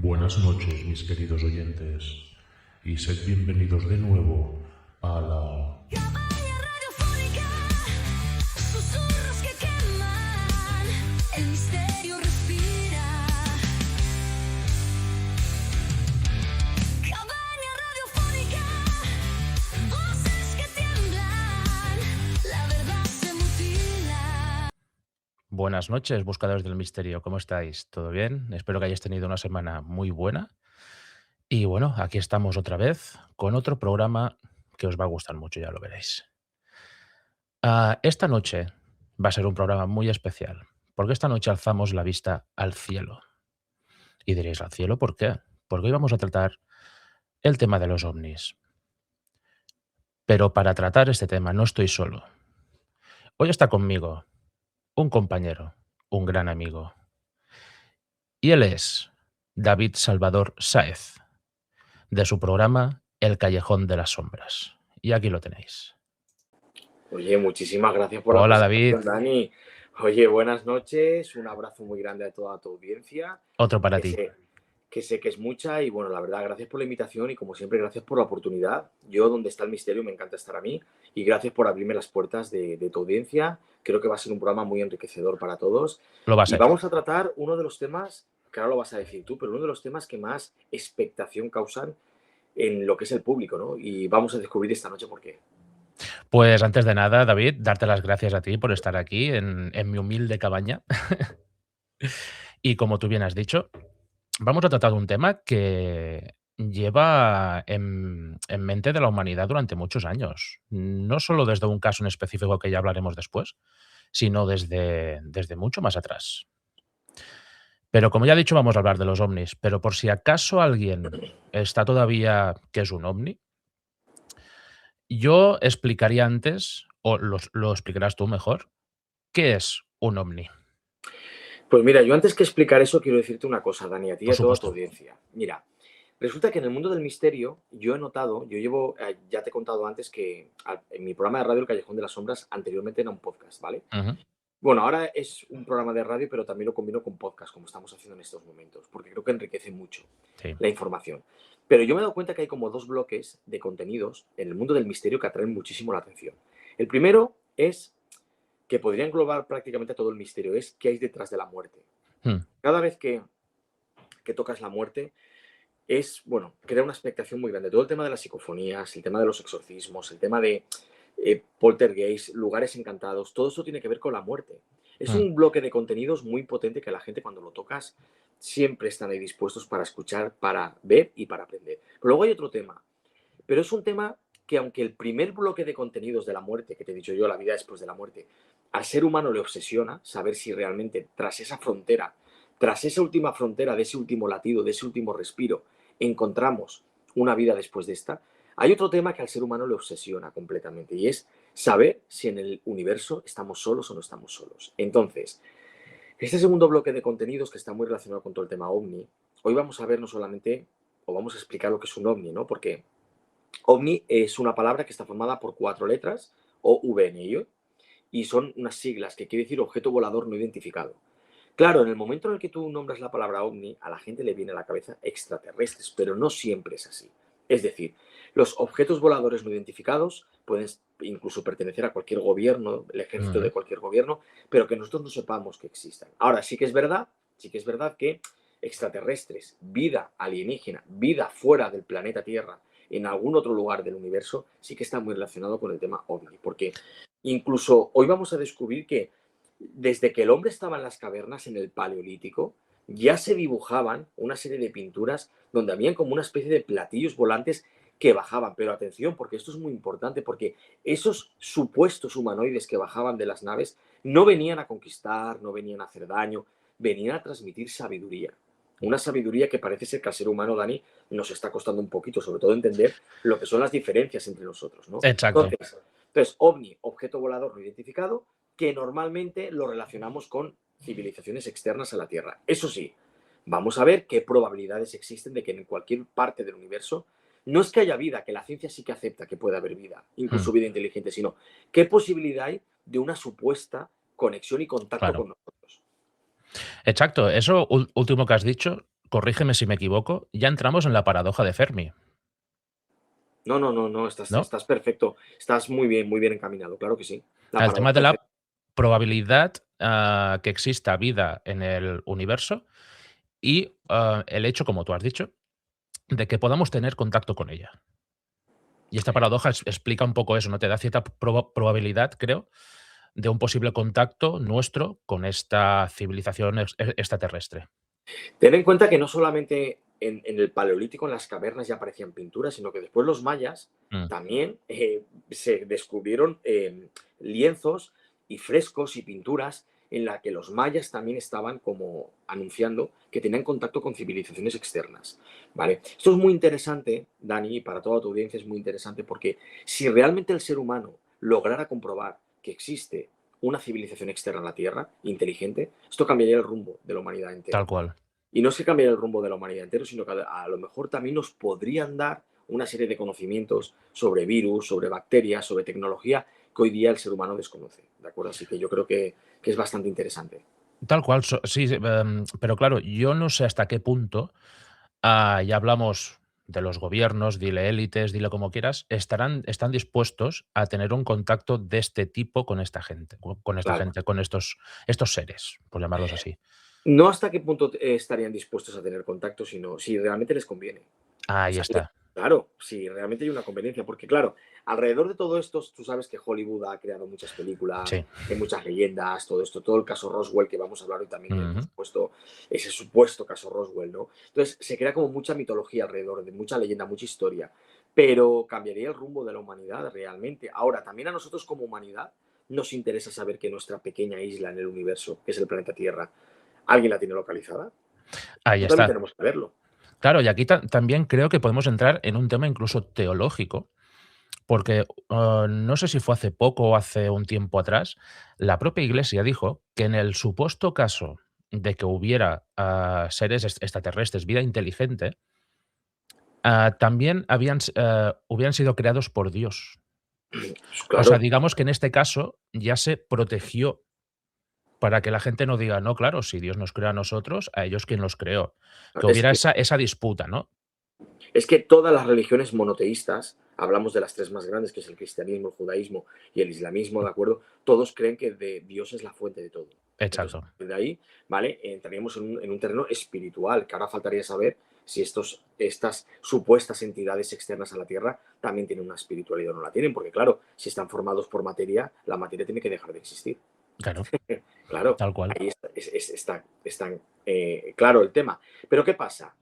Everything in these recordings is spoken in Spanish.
Buenas noches, mis queridos oyentes, y sed bienvenidos de nuevo a la... Cabaña radiofónica, susurros que queman, el misterio respira. Cabaña radiofónica, voces que tiemblan, la verdad se mutila. Buenas noches, buscadores del misterio. ¿Cómo estáis? ¿Todo bien? Espero que hayáis tenido una semana muy buena. Y bueno, aquí estamos otra vez con otro programa que os va a gustar mucho, ya lo veréis. Esta noche va a ser un programa muy especial, porque esta noche alzamos la vista al cielo. Y diréis, ¿al cielo por qué? Porque hoy vamos a tratar el tema de los ovnis. Pero para tratar este tema no estoy solo. Hoy está conmigo un compañero, un gran amigo. Y él es David Salvador Sáez, de su programa El Callejón de las Sombras. Y aquí lo tenéis. Oye, muchísimas gracias por la Hola, David. presentación, Dani. Oye, buenas noches, un abrazo muy grande a toda tu audiencia, Otro para que ti. sé que es mucha y bueno, la verdad, gracias por la invitación y como siempre, gracias por la oportunidad. Yo, donde está el misterio, me encanta estar a mí y gracias por abrirme las puertas de tu audiencia. Creo que va a ser un programa muy enriquecedor para todos. Lo va a Y ser. vamos a tratar uno de los temas, que ahora lo vas a decir tú, pero uno de los temas que más expectación causan en lo que es el público, ¿no? Y vamos a descubrir esta noche por qué. Pues antes de nada, David, darte las gracias a ti por estar aquí en mi humilde cabaña. Y como tú bien has dicho, vamos a tratar un tema que lleva en mente de la humanidad durante muchos años. No solo desde un caso en específico que ya hablaremos después, sino desde mucho más atrás. Pero como ya he dicho, vamos a hablar de los ovnis. Pero por si acaso alguien está todavía que es un ovni, yo explicaría antes, o lo explicarás tú mejor, ¿qué es un ovni? Pues mira, yo antes que explicar eso quiero decirte una cosa, Dani, a ti y Por a toda tu supuesto. audiencia. Mira, resulta que en el mundo del misterio yo he notado, ya te he contado antes que en mi programa de radio El Callejón de las Sombras anteriormente era un podcast, ¿vale? Ujú. Bueno, ahora es un programa de radio, pero también lo combino con podcast, como estamos haciendo en estos momentos, porque creo que enriquece mucho Sí. la información. Pero yo me he dado cuenta que hay como dos bloques de contenidos en el mundo del misterio que atraen muchísimo la atención. El primero es que podría englobar prácticamente todo el misterio, es qué hay detrás de la muerte. Mm. Cada vez que tocas la muerte, es, bueno, crea una expectación muy grande. Todo el tema de las psicofonías, el tema de los exorcismos, el tema de poltergeist, lugares encantados, todo eso tiene que ver con la muerte. Es Mm. un bloque de contenidos muy potente que la gente cuando lo tocas siempre están ahí dispuestos para escuchar, para ver y para aprender. Pero luego hay otro tema, pero es un tema que aunque el primer bloque de contenidos de la muerte, que te he dicho yo, la vida después de la muerte, al ser humano le obsesiona saber si realmente tras esa frontera, tras esa última frontera, de ese último latido, de ese último respiro, encontramos una vida después de esta, hay otro tema que al ser humano le obsesiona completamente y es saber si en el universo estamos solos o no estamos solos. Entonces, este segundo bloque de contenidos que está muy relacionado con todo el tema ovni, hoy vamos a ver no solamente, o vamos a explicar lo que es un ovni, ¿no? Porque ovni es una palabra que está formada por 4 letras, OVNI, y son unas siglas que quiere decir objeto volador no identificado. Claro, en el momento en el que tú nombras la palabra ovni, a la gente le viene a la cabeza extraterrestres, pero no siempre es así. Es decir, los objetos voladores no identificados pueden incluso pertenecer a cualquier gobierno, el ejército Ujú. de cualquier gobierno, pero que nosotros no sepamos que existan. Ahora, sí que es verdad que extraterrestres, vida alienígena, vida fuera del planeta Tierra, en algún otro lugar del universo, sí que está muy relacionado con el tema ovni, porque incluso hoy vamos a descubrir que desde que el hombre estaba en las cavernas en el Paleolítico, ya se dibujaban una serie de pinturas donde habían como una especie de platillos volantes que bajaban. Pero atención, porque esto es muy importante, porque esos supuestos humanoides que bajaban de las naves no venían a conquistar, no venían a hacer daño, venían a transmitir sabiduría. Una sabiduría que parece ser que al ser humano, Dani, nos está costando un poquito, sobre todo entender lo que son las diferencias entre nosotros, ¿no? Exacto. Entonces, ovni, objeto volador no identificado, que normalmente lo relacionamos con civilizaciones externas a la Tierra. Eso sí, vamos a ver qué probabilidades existen de que en cualquier parte del universo no es que haya vida, que la ciencia sí que acepta que puede haber vida, incluso Mm. vida inteligente, sino qué posibilidad hay de una supuesta conexión y contacto Claro. con nosotros. Exacto. Eso último que has dicho, corrígeme si me equivoco, ya entramos en la paradoja de Fermi, No, estás, ¿no? estás perfecto. Estás muy bien encaminado, claro que sí. La El tema paradoja de de Fermi. la probabilidad que exista vida en el universo y el hecho, como tú has dicho, de que podamos tener contacto con ella. Y esta paradoja explica un poco eso, ¿no? Te da cierta probabilidad, creo, de un posible contacto nuestro con esta civilización extraterrestre. Ten en cuenta que no solamente en el Paleolítico, en las cavernas ya aparecían pinturas, sino que después los mayas Mm, también se descubrieron lienzos y frescos y pinturas en la que los mayas también estaban como anunciando que tenían contacto con civilizaciones externas, ¿vale? Esto es muy interesante, Dani, y para toda tu audiencia es muy interesante porque si realmente el ser humano lograra comprobar que existe una civilización externa a la Tierra, inteligente, esto cambiaría el rumbo de la humanidad tal entero. cual. Y no es que cambie el rumbo de la humanidad entero, sino que a lo mejor también nos podrían dar una serie de conocimientos sobre virus, sobre bacterias, sobre tecnología que hoy día el ser humano desconoce. ¿De acuerdo? Así que yo creo que es bastante interesante. Tal cual, sí, sí, pero claro, yo no sé hasta qué punto, ya hablamos de los gobiernos, dile élites, dile como quieras, están dispuestos a tener un contacto de este tipo con esta gente, con esta Claro. gente, con estos seres, por llamarlos así. No hasta qué punto estarían dispuestos a tener contacto, sino si realmente les conviene. Ahí Sea, está. claro, sí, realmente hay una conveniencia, porque claro, alrededor de todo esto, tú sabes que Hollywood ha creado muchas películas, Sí. hay muchas leyendas, todo esto, todo el caso Roswell que vamos a hablar hoy también, por Ujú. supuesto, ese supuesto caso Roswell, ¿no? Entonces, se crea como mucha mitología alrededor, de mucha leyenda, mucha historia, pero cambiaría el rumbo de la humanidad realmente. Ahora, también a nosotros como humanidad nos interesa saber que nuestra pequeña isla en el universo, que es el planeta Tierra, ¿alguien la tiene localizada? Ahí Esto también está. tenemos que verlo. Claro, y aquí también creo que podemos entrar en un tema incluso teológico, porque no sé si fue hace poco o hace un tiempo atrás, la propia Iglesia dijo que en el supuesto caso de que hubiera seres extraterrestres, vida inteligente, también hubieran sido creados por Dios. Pues O sea, claro, digamos que en este caso ya se protegió para que la gente no diga, no, claro, si Dios nos creó a nosotros, a ellos quién los creó. Que es hubiera que esa disputa, ¿no? Es que todas las religiones monoteístas, hablamos de las tres más grandes, que es el cristianismo, el judaísmo y el islamismo, ¿de acuerdo? Todos creen que Dios es la fuente de todo. Entonces, Exacto. de ahí, ¿vale? Entraríamos en un terreno espiritual, que ahora faltaría saber si estas supuestas entidades externas a la Tierra también tienen una espiritualidad o no la tienen, porque claro, si están formados por materia, la materia tiene que dejar de existir. Claro, Claro, tal cual. ahí está claro el tema. Pero ¿qué pasa?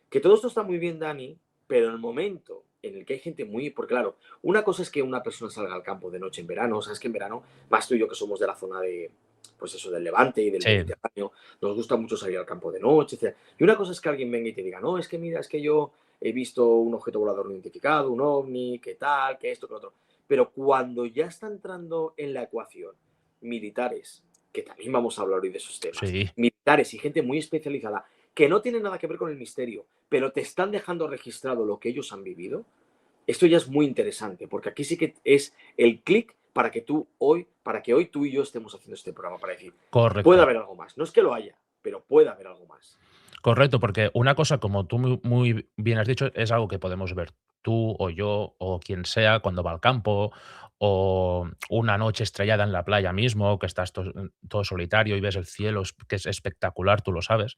Que todo esto está muy bien, Dani, pero en el momento en el que hay gente muy... Porque claro, una cosa es que una persona salga al campo de noche en verano, sabes que en verano, más tú y yo que somos de la zona de, pues eso, del Levante y del Sí, Mediterráneo, nos gusta mucho salir al campo de noche, etc. Y una cosa es que alguien venga y te diga, no, es que mira, es que yo he visto un objeto volador no identificado, un ovni, qué tal, qué esto, qué otro. Pero cuando ya está entrando en la ecuación militares, que también vamos a hablar hoy de esos temas, sí, militares y gente muy especializada que no tiene nada que ver con el misterio, pero te están dejando registrado lo que ellos han vivido, esto ya es muy interesante, porque aquí sí que es el clic para que hoy tú y yo estemos haciendo este programa, para decir, puede correcto. haber algo más. No es que lo haya, pero puede haber algo más. Correcto, porque una cosa, como tú muy bien has dicho, es algo que podemos ver tú o yo o quien sea cuando va al campo o una noche estrellada en la playa mismo, que estás todo solitario y ves el cielo, que es espectacular, tú lo sabes.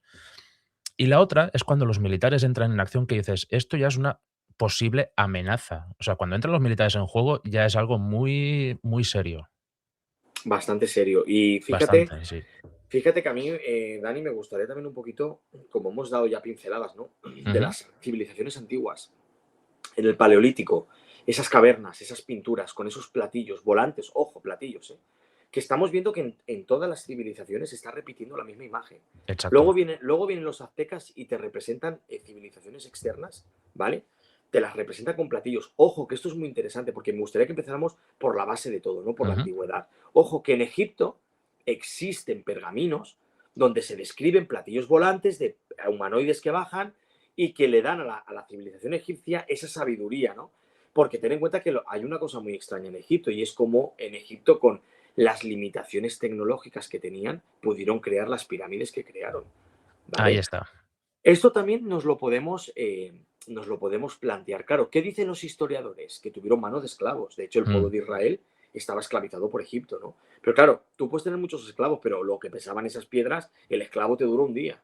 Y la otra es cuando los militares entran en acción que dices, esto ya es una posible amenaza. O sea, cuando entran los militares en juego ya es algo muy serio. Bastante serio. Y Bastante, sí. fíjate que a mí, Dani, me gustaría también un poquito, como hemos dado ya pinceladas, ¿no? De Ujú. las civilizaciones antiguas. En el Paleolítico, esas cavernas, esas pinturas con esos platillos volantes, ojo, platillos, que estamos viendo que en todas las civilizaciones se está repitiendo la misma imagen. Exacto. Luego vienen los aztecas y te representan civilizaciones externas, ¿vale? Te las representan con platillos. Ojo, que esto es muy interesante porque me gustaría que empezáramos por la base de todo, no por la Ujú. antigüedad. Ojo, que en Egipto existen pergaminos donde se describen platillos volantes de humanoides que bajan y que le dan a la civilización egipcia esa sabiduría, ¿no? Porque ten en cuenta que hay una cosa muy extraña en Egipto y es como en Egipto con las limitaciones tecnológicas que tenían pudieron crear las pirámides que crearon, Ahí ¿vale? está. Esto también nos lo podemos plantear. Claro, ¿qué dicen los historiadores? Que tuvieron mano de esclavos. De hecho, el pueblo Mm, de Israel estaba esclavizado por Egipto, ¿no? Pero claro, tú puedes tener muchos esclavos, pero lo que pesaban esas piedras, el esclavo te duró un día.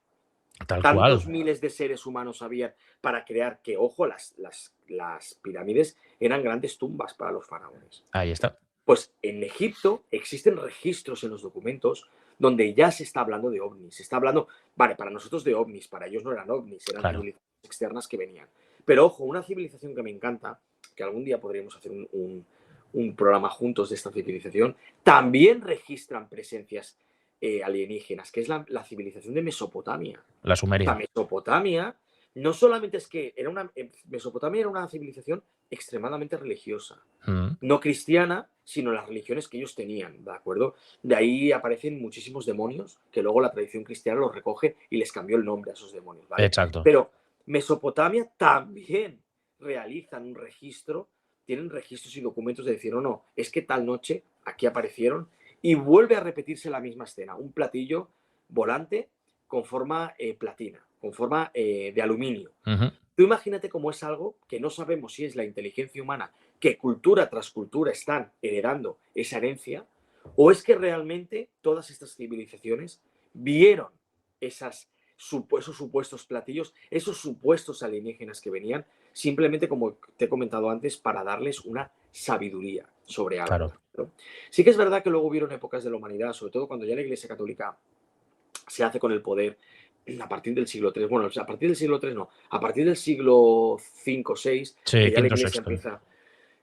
tal Tantos cual. miles de seres humanos había para crear que, ojo, las pirámides eran grandes tumbas para los faraones. Ahí está. Pues en Egipto existen registros en los documentos donde ya se está hablando de ovnis. Se está hablando, vale, para nosotros de ovnis, para ellos no eran ovnis, eran Claro. civilizaciones externas que venían. Pero ojo, una civilización que me encanta, que algún día podríamos hacer un programa juntos de esta civilización, también registran presencias alienígenas, que es la civilización de Mesopotamia. La La Sumeria. Mesopotamia no solamente es que Mesopotamia era una civilización extremadamente religiosa, Mm, no cristiana, sino las religiones que ellos tenían, ¿de acuerdo? De ahí aparecen muchísimos demonios que luego la tradición cristiana los recoge y les cambió el nombre a esos demonios, ¿vale? exacto. Pero Mesopotamia también realizan un registro, tienen registros y documentos de decir, no, es que tal noche aquí aparecieron y vuelve a repetirse la misma escena, un platillo volante con forma platina, con forma de aluminio. Ujú. Tú imagínate cómo es algo que no sabemos si es la inteligencia humana que cultura tras cultura están heredando esa herencia, o es que realmente todas estas civilizaciones vieron esos supuestos platillos, esos supuestos alienígenas que venían, simplemente como te he comentado antes, para darles una sabiduría sobre algo. Claro. ¿No? Sí que es verdad que luego hubieron épocas de la humanidad, sobre todo cuando ya la Iglesia Católica se hace con el poder a partir del siglo III. Bueno, a partir del siglo III no, a partir del siglo V o VI, que Sí, ya la quinto, Iglesia sexto. empieza.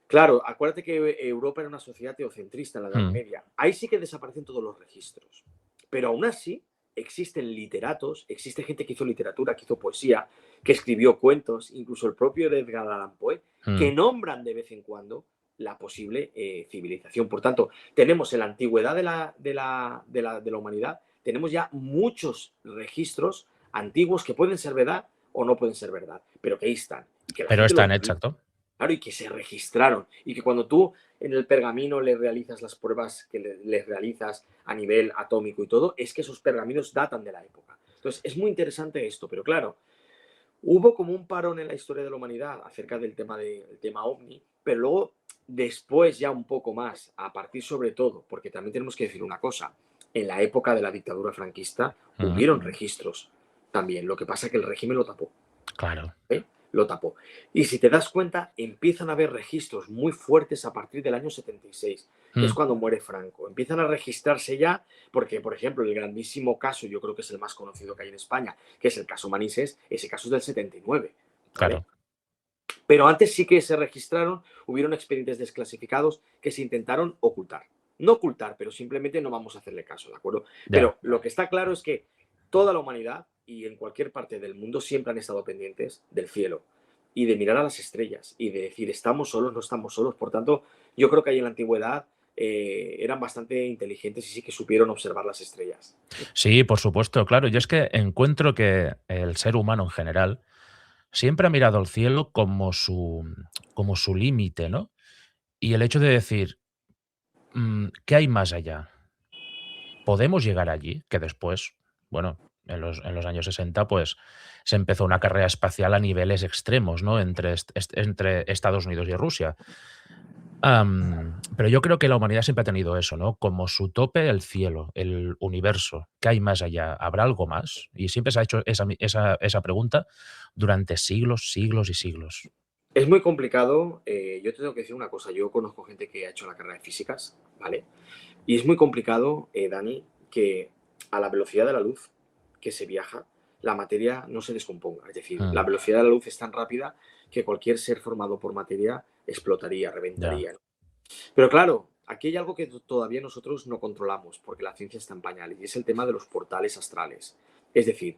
Claro, acuérdate que Europa era una sociedad teocentrista en la Edad Mm, Media. Ahí sí que desaparecen todos los registros. Pero aún así, existen literatos, existe gente que hizo literatura, que hizo poesía, que escribió cuentos, incluso el propio Edgar Allan Poe, mm. que nombran de vez en cuando la posible civilización. Por tanto, tenemos en la antigüedad de la humanidad, tenemos ya muchos registros antiguos que pueden ser verdad o no pueden ser verdad, pero que ahí están. Y que la Pero gente los están, utiliza. exacto. Claro, y que se registraron. Y que cuando tú en el pergamino le realizas las pruebas que les realizas a nivel atómico y todo, es que esos pergaminos datan de la época. Entonces, es muy interesante esto, pero claro, hubo como un parón en la historia de la humanidad acerca del tema ovni, pero luego, después ya un poco más, a partir sobre todo, porque también tenemos que decir una cosa, en la época de la dictadura franquista Mm, hubieron registros también, lo que pasa es que el régimen lo tapó. claro. Lo tapó. Y si te das cuenta, empiezan a haber registros muy fuertes a partir del año 76, que es Mm, cuando muere Franco. Empiezan a registrarse ya, porque, por ejemplo, el grandísimo caso, yo creo que es el más conocido que hay en España, que es el caso Manises, ese caso es del 79, ¿vale? claro. Pero antes sí que se registraron, hubieron expedientes desclasificados que se intentaron ocultar. No ocultar, pero simplemente no vamos a hacerle caso, ¿de acuerdo? Ya. Pero lo que está claro es que toda la humanidad y en cualquier parte del mundo siempre han estado pendientes del cielo y de mirar a las estrellas y de decir, estamos solos, no estamos solos. Por tanto, yo creo que ahí en la antigüedad eran bastante inteligentes y sí que supieron observar las estrellas. Sí, por supuesto, claro. Yo es que encuentro que el ser humano en general siempre ha mirado al cielo como su límite, ¿no? Y el hecho de decir, ¿qué hay más allá? ¿Podemos llegar allí? Que después, bueno, en los años 60, pues se empezó una carrera espacial a niveles extremos, ¿no? Entre Estados Unidos y Rusia. Pero yo creo que la humanidad siempre ha tenido eso, ¿no? Como su tope el cielo, el universo. ¿Qué hay más allá? ¿Habrá algo más? Y siempre se ha hecho esa pregunta durante siglos, siglos y siglos. Es muy complicado. Yo te tengo que decir una cosa. Yo conozco gente que ha hecho la carrera de físicas, ¿vale? Y es muy complicado, Dani, que a la velocidad de la luz que se viaja, la materia no se descomponga. Es decir, la Mm, velocidad de la luz es tan rápida que cualquier ser formado por materia explotaría, ya, reventaría, ¿no? Pero claro, aquí hay algo que todavía nosotros no controlamos, porque la ciencia está en pañales, y es el tema de los portales astrales. Es decir,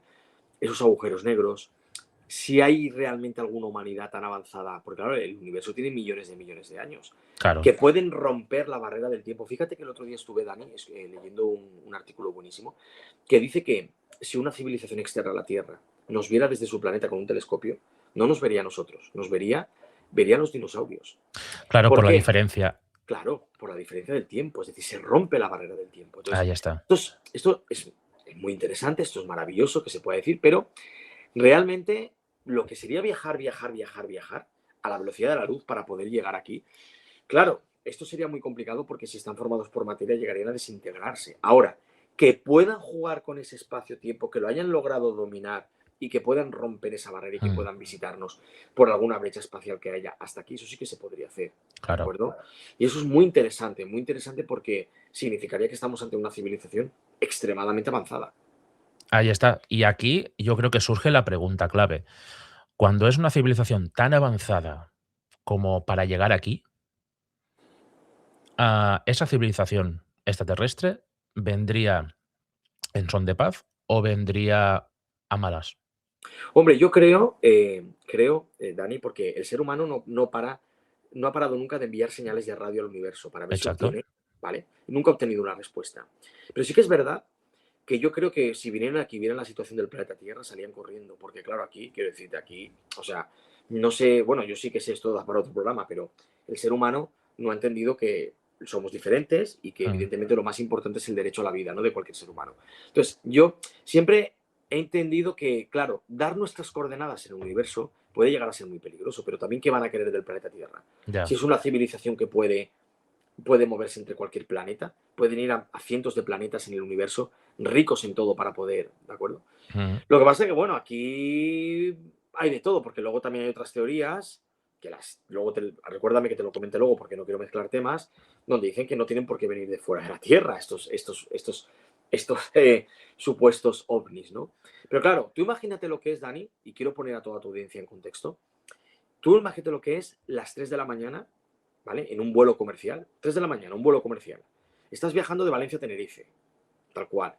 esos agujeros negros, si hay realmente alguna humanidad tan avanzada, porque claro, el universo tiene millones de años, claro. que pueden romper la barrera del tiempo. Fíjate que el otro día estuve, Dani, leyendo un artículo buenísimo, que dice que si una civilización externa a la Tierra nos viera desde su planeta con un telescopio, no nos vería a nosotros, vería a los dinosaurios. Claro, ¿Por por la qué? diferencia. Claro, por la diferencia del tiempo, es decir, se rompe la barrera del tiempo. Entonces, Ahí está. esto es muy interesante, esto es maravilloso que se pueda decir, pero realmente lo que sería viajar a la velocidad de la luz para poder llegar aquí, claro, esto sería muy complicado porque si están formados por materia llegarían a desintegrarse. Ahora, que puedan jugar con ese espacio-tiempo, que lo hayan logrado dominar y que puedan romper esa barrera y que Mm, puedan visitarnos por alguna brecha espacial que haya hasta aquí, eso sí que se podría hacer, ¿de claro. acuerdo? Y eso es muy interesante porque significaría que estamos ante una civilización extremadamente avanzada. Ahí está. Y aquí yo creo que surge la pregunta clave. Cuando es una civilización tan avanzada como para llegar aquí, ¿esa civilización extraterrestre vendría en son de paz o vendría a malas? Hombre, yo creo, Dani, porque el ser humano no ha parado nunca de enviar señales de radio al universo para ver si Exacto. obtiene, ¿vale? Y nunca ha obtenido una respuesta. Pero sí que es verdad que yo creo que si vinieran aquí, vieran la situación del planeta Tierra, salían corriendo. Porque claro, aquí, quiero decirte, aquí, o sea, no sé, bueno, yo sí que sé esto da para otro programa, pero el ser humano no ha entendido que somos diferentes y que Mm, evidentemente lo más importante es el derecho a la vida, ¿no? De cualquier ser humano. Entonces, yo siempre he entendido que, claro, dar nuestras coordenadas en el universo puede llegar a ser muy peligroso, pero también ¿qué van a querer del planeta Tierra? Si ya. es una civilización que puede moverse entre cualquier planeta, pueden ir a cientos de planetas en el universo, ricos en todo para poder, ¿de acuerdo? Mm, Lo que pasa es que, bueno, aquí hay de todo, porque luego también hay otras teorías, que luego recuérdame que te lo comente luego porque no quiero mezclar temas, donde dicen que no tienen por qué venir de fuera de la Tierra estos supuestos ovnis, ¿no? Pero claro, tú imagínate lo que es, Dani, y quiero poner a toda tu audiencia en contexto, tú imagínate lo que es las 3 de la mañana, ¿vale? En un vuelo comercial, 3 de la mañana, un vuelo comercial. Estás viajando de Valencia a Tenerife, tal cual.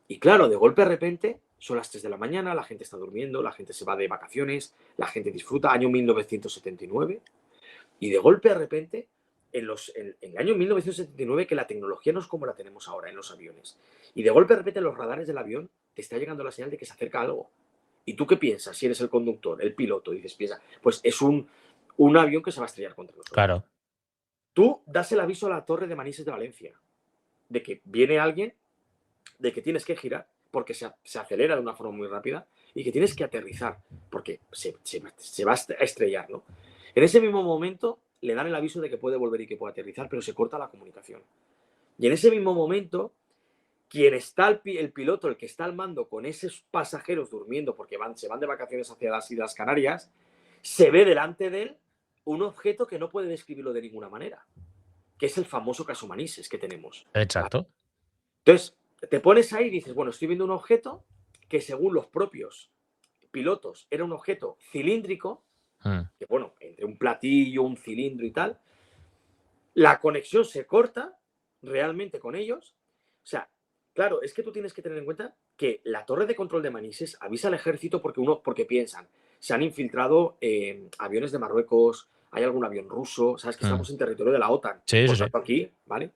Y claro, de golpe de repente son las 3 de la mañana, la gente está durmiendo, la gente se va de vacaciones, la gente disfruta, año 1979, y de golpe de repente, en el año 1979, que la tecnología no es como la tenemos ahora en los aviones, y de golpe de repente en los radares del avión te está llegando la señal de que se acerca algo. ¿Y tú qué piensas si eres el conductor, el piloto? Dices, piensa, pues es un avión que se va a estrellar contra nosotros. claro. Tú das el aviso a la torre de Manises de Valencia de que viene alguien, de que tienes que girar porque se acelera de una forma muy rápida y que tienes que aterrizar porque se va a estrellar, ¿no? En ese mismo momento le dan el aviso de que puede volver y que puede aterrizar, pero se corta la comunicación. Y en ese mismo momento, quien está el piloto, el que está al mando con esos pasajeros durmiendo porque se van de vacaciones hacia las Islas Canarias, se ve delante de él un objeto que no puede describirlo de ninguna manera, que es el famoso caso Manises que tenemos. ¿Vale? Exacto. Entonces, te pones ahí y dices, bueno, estoy viendo un objeto que según los propios pilotos era un objeto cilíndrico, Mm, que bueno, entre un platillo, un cilindro y tal, la conexión se corta realmente con ellos. O sea, claro, es que tú tienes que tener en cuenta que la torre de control de Manises avisa al ejército porque piensan, se han infiltrado aviones de Marruecos, hay algún avión ruso, sabes que mm. estamos en territorio de la OTAN, Sí, sí, por sí. tanto aquí, ¿vale?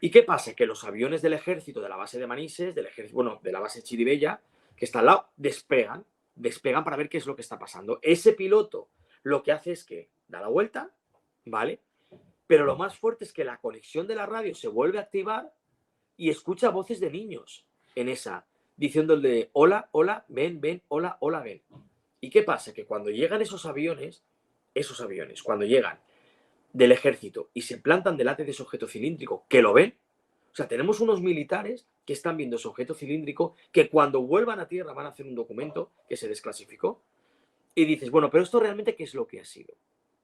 ¿Y qué pasa? Que los aviones del ejército, de la base de Manises, del ejército, bueno, de la base Chiribella, que está al lado, despegan para ver qué es lo que está pasando. Ese piloto lo que hace es que da la vuelta, ¿vale? Pero lo más fuerte es que la conexión de la radio se vuelve a activar y escucha voces de niños en esa, diciéndole, hola, hola, ven, ven, hola, hola, ven. ¿Y qué pasa? Que cuando llegan esos aviones, cuando llegan del ejército y se plantan delante de ese objeto cilíndrico, que lo ven, o sea, tenemos unos militares que están viendo ese objeto cilíndrico, que cuando vuelvan a tierra van a hacer un documento que se desclasificó, y dices, bueno, pero esto realmente ¿qué es lo que ha sido?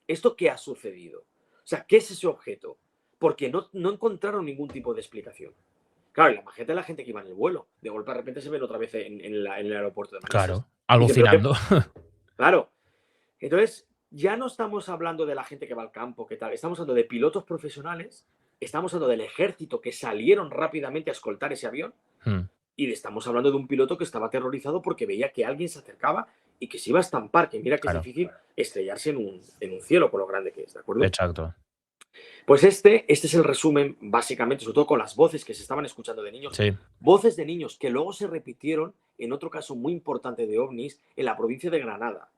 ¿Esto qué ha sucedido? O sea, ¿qué es ese objeto? Porque no encontraron ningún tipo de explicación. Claro, y la majeta de la gente que iba en el vuelo, de golpe de repente se ven otra vez en el aeropuerto de Manises. Claro. Dicen, pero qué, Alucinando. claro, entonces, ya no estamos hablando de la gente que va al campo, qué tal, estamos hablando de pilotos profesionales, estamos hablando del ejército que salieron rápidamente a escoltar ese avión Mm, y estamos hablando de un piloto que estaba aterrorizado porque veía que alguien se acercaba y que se iba a estampar, que mira que es claro. difícil estrellarse en un cielo con lo grande que es, ¿de acuerdo? Exacto. Pues este es el resumen, básicamente, sobre todo con las voces que se estaban escuchando de niños, Sí. voces de niños que luego se repitieron en otro caso muy importante de ovnis en la provincia de Granada,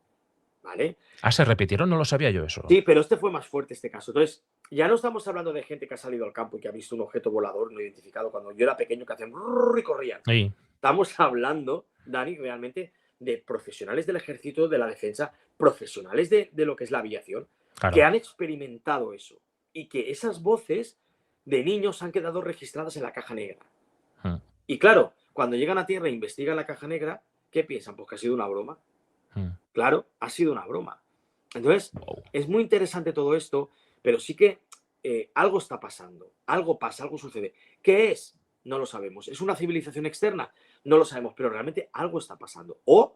¿vale? ¿Se repitieron? No lo sabía yo eso. Sí, pero este fue más fuerte este caso. Entonces, ya no estamos hablando de gente que ha salido al campo y que ha visto un objeto volador no identificado cuando yo era pequeño que hacían brrr y corrían. Sí. Estamos hablando, Dani, realmente de profesionales del ejército, de la defensa, profesionales de lo que es la aviación, que Claro. han experimentado eso y que esas voces de niños han quedado registradas en la caja negra. Mm, Y claro, cuando llegan a tierra e investigan la caja negra, ¿qué piensan? Pues que ha sido una broma. mm. Claro, ha sido una broma. Entonces, Wow. es muy interesante todo esto, pero sí que algo está pasando, algo pasa, algo sucede. ¿Qué es? No lo sabemos. ¿Es una civilización externa? No lo sabemos, pero realmente algo está pasando. O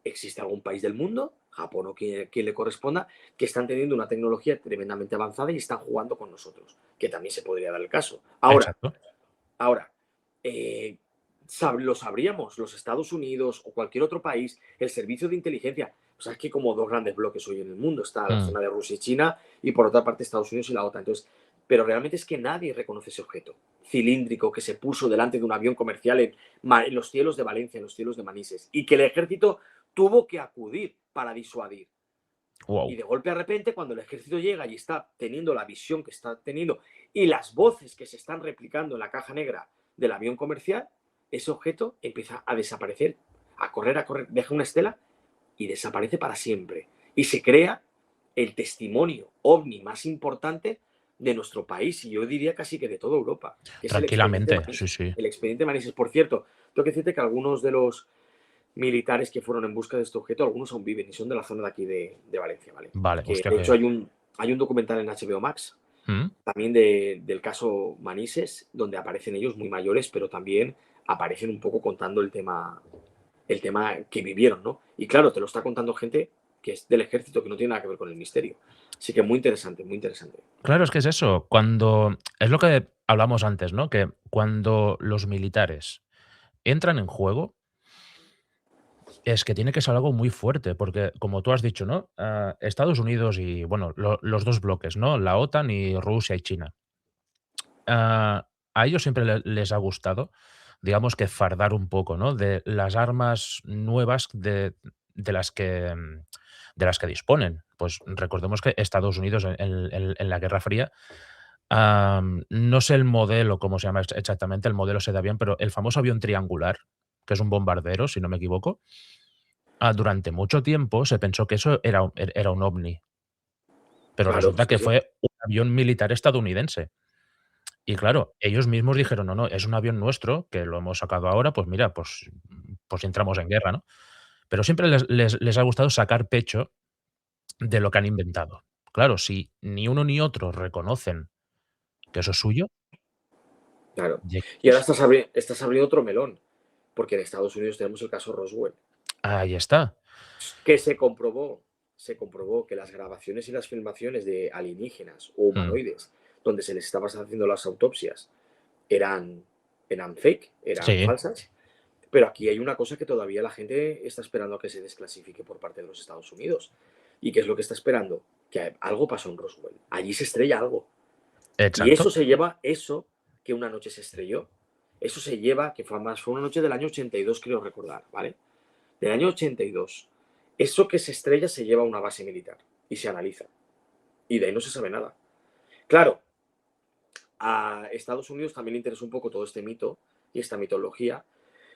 existe algún país del mundo, Japón o quien le corresponda, que están teniendo una tecnología tremendamente avanzada y están jugando con nosotros, que también se podría dar el caso. Exacto. Ahora, eh, lo sabríamos, los Estados Unidos o cualquier otro país, el servicio de inteligencia. O sea, es que como dos grandes bloques hoy en el mundo. Está la Mm, zona de Rusia y China y por otra parte Estados Unidos y la OTAN. Entonces, pero realmente es que nadie reconoce ese objeto cilíndrico que se puso delante de un avión comercial en los cielos de Valencia, en los cielos de Manises, y que el ejército tuvo que acudir para disuadir. wow. Y de golpe a repente, cuando el ejército llega y está teniendo la visión que está teniendo y las voces que se están replicando en la caja negra del avión comercial, ese objeto empieza a desaparecer, a correr, deja una estela y desaparece para siempre. Y se crea el testimonio ovni más importante de nuestro país y yo diría casi que de toda Europa, que es el expediente Tranquilamente, sí, Manises. sí. El expediente Manises, por cierto, tengo que decirte que algunos de los militares que fueron en busca de este objeto, algunos aún viven y son de la zona de aquí de Valencia, ¿vale? Vale, Que hostia, de hecho que. hay un documental en HBO Max Mm, también del caso Manises, donde aparecen ellos muy mayores, pero también aparecen un poco contando el tema que vivieron, ¿no? Y claro, te lo está contando gente que es del ejército, que no tiene nada que ver con el misterio. Así que muy interesante, muy interesante. Claro, es que es eso. Cuando. Es lo que hablamos antes, ¿no? Que cuando los militares entran en juego, es que tiene que ser algo muy fuerte, porque como tú has dicho, ¿no? Estados Unidos y, bueno, los dos bloques, ¿no? La OTAN y Rusia y China. A ellos siempre les ha gustado, digamos que fardar un poco, ¿no? De las armas nuevas de las que disponen. Pues recordemos que Estados Unidos en la Guerra Fría, no sé el modelo, cómo se llama exactamente, el modelo se da bien, pero el famoso avión triangular, que es un bombardero, si no me equivoco, durante mucho tiempo se pensó que eso era un ovni, pero Claro, resulta sí, que sí. fue un avión militar estadounidense. Y claro, ellos mismos dijeron: "No, no, es un avión nuestro, que lo hemos sacado ahora, pues mira, pues si entramos en guerra", ¿no? Pero siempre les ha gustado sacar pecho de lo que han inventado. Claro, si ni uno ni otro reconocen que eso es suyo, Claro. ¿de Y quién ahora es? estás abriendo otro melón, porque en Estados Unidos tenemos el caso Roswell, Ahí está. que se comprobó que las grabaciones y las filmaciones de alienígenas o Mm, humanoides, donde se les estaba haciendo las autopsias, eran, eran fake, eran sí, falsas. Pero aquí hay una cosa que todavía la gente está esperando a que se desclasifique por parte de los Estados Unidos. ¿Y qué es lo que está esperando? Que algo pasó en Roswell. Allí se estrella algo. Y exacto. eso se lleva, eso que una noche se estrelló, eso se lleva, que fue más, fue una noche del año 82, creo recordar, ¿vale? Del año 82. Eso que se estrella se lleva a una base militar y se analiza. Y de ahí no se sabe nada. Claro, a Estados Unidos también le interesa un poco todo este mito y esta mitología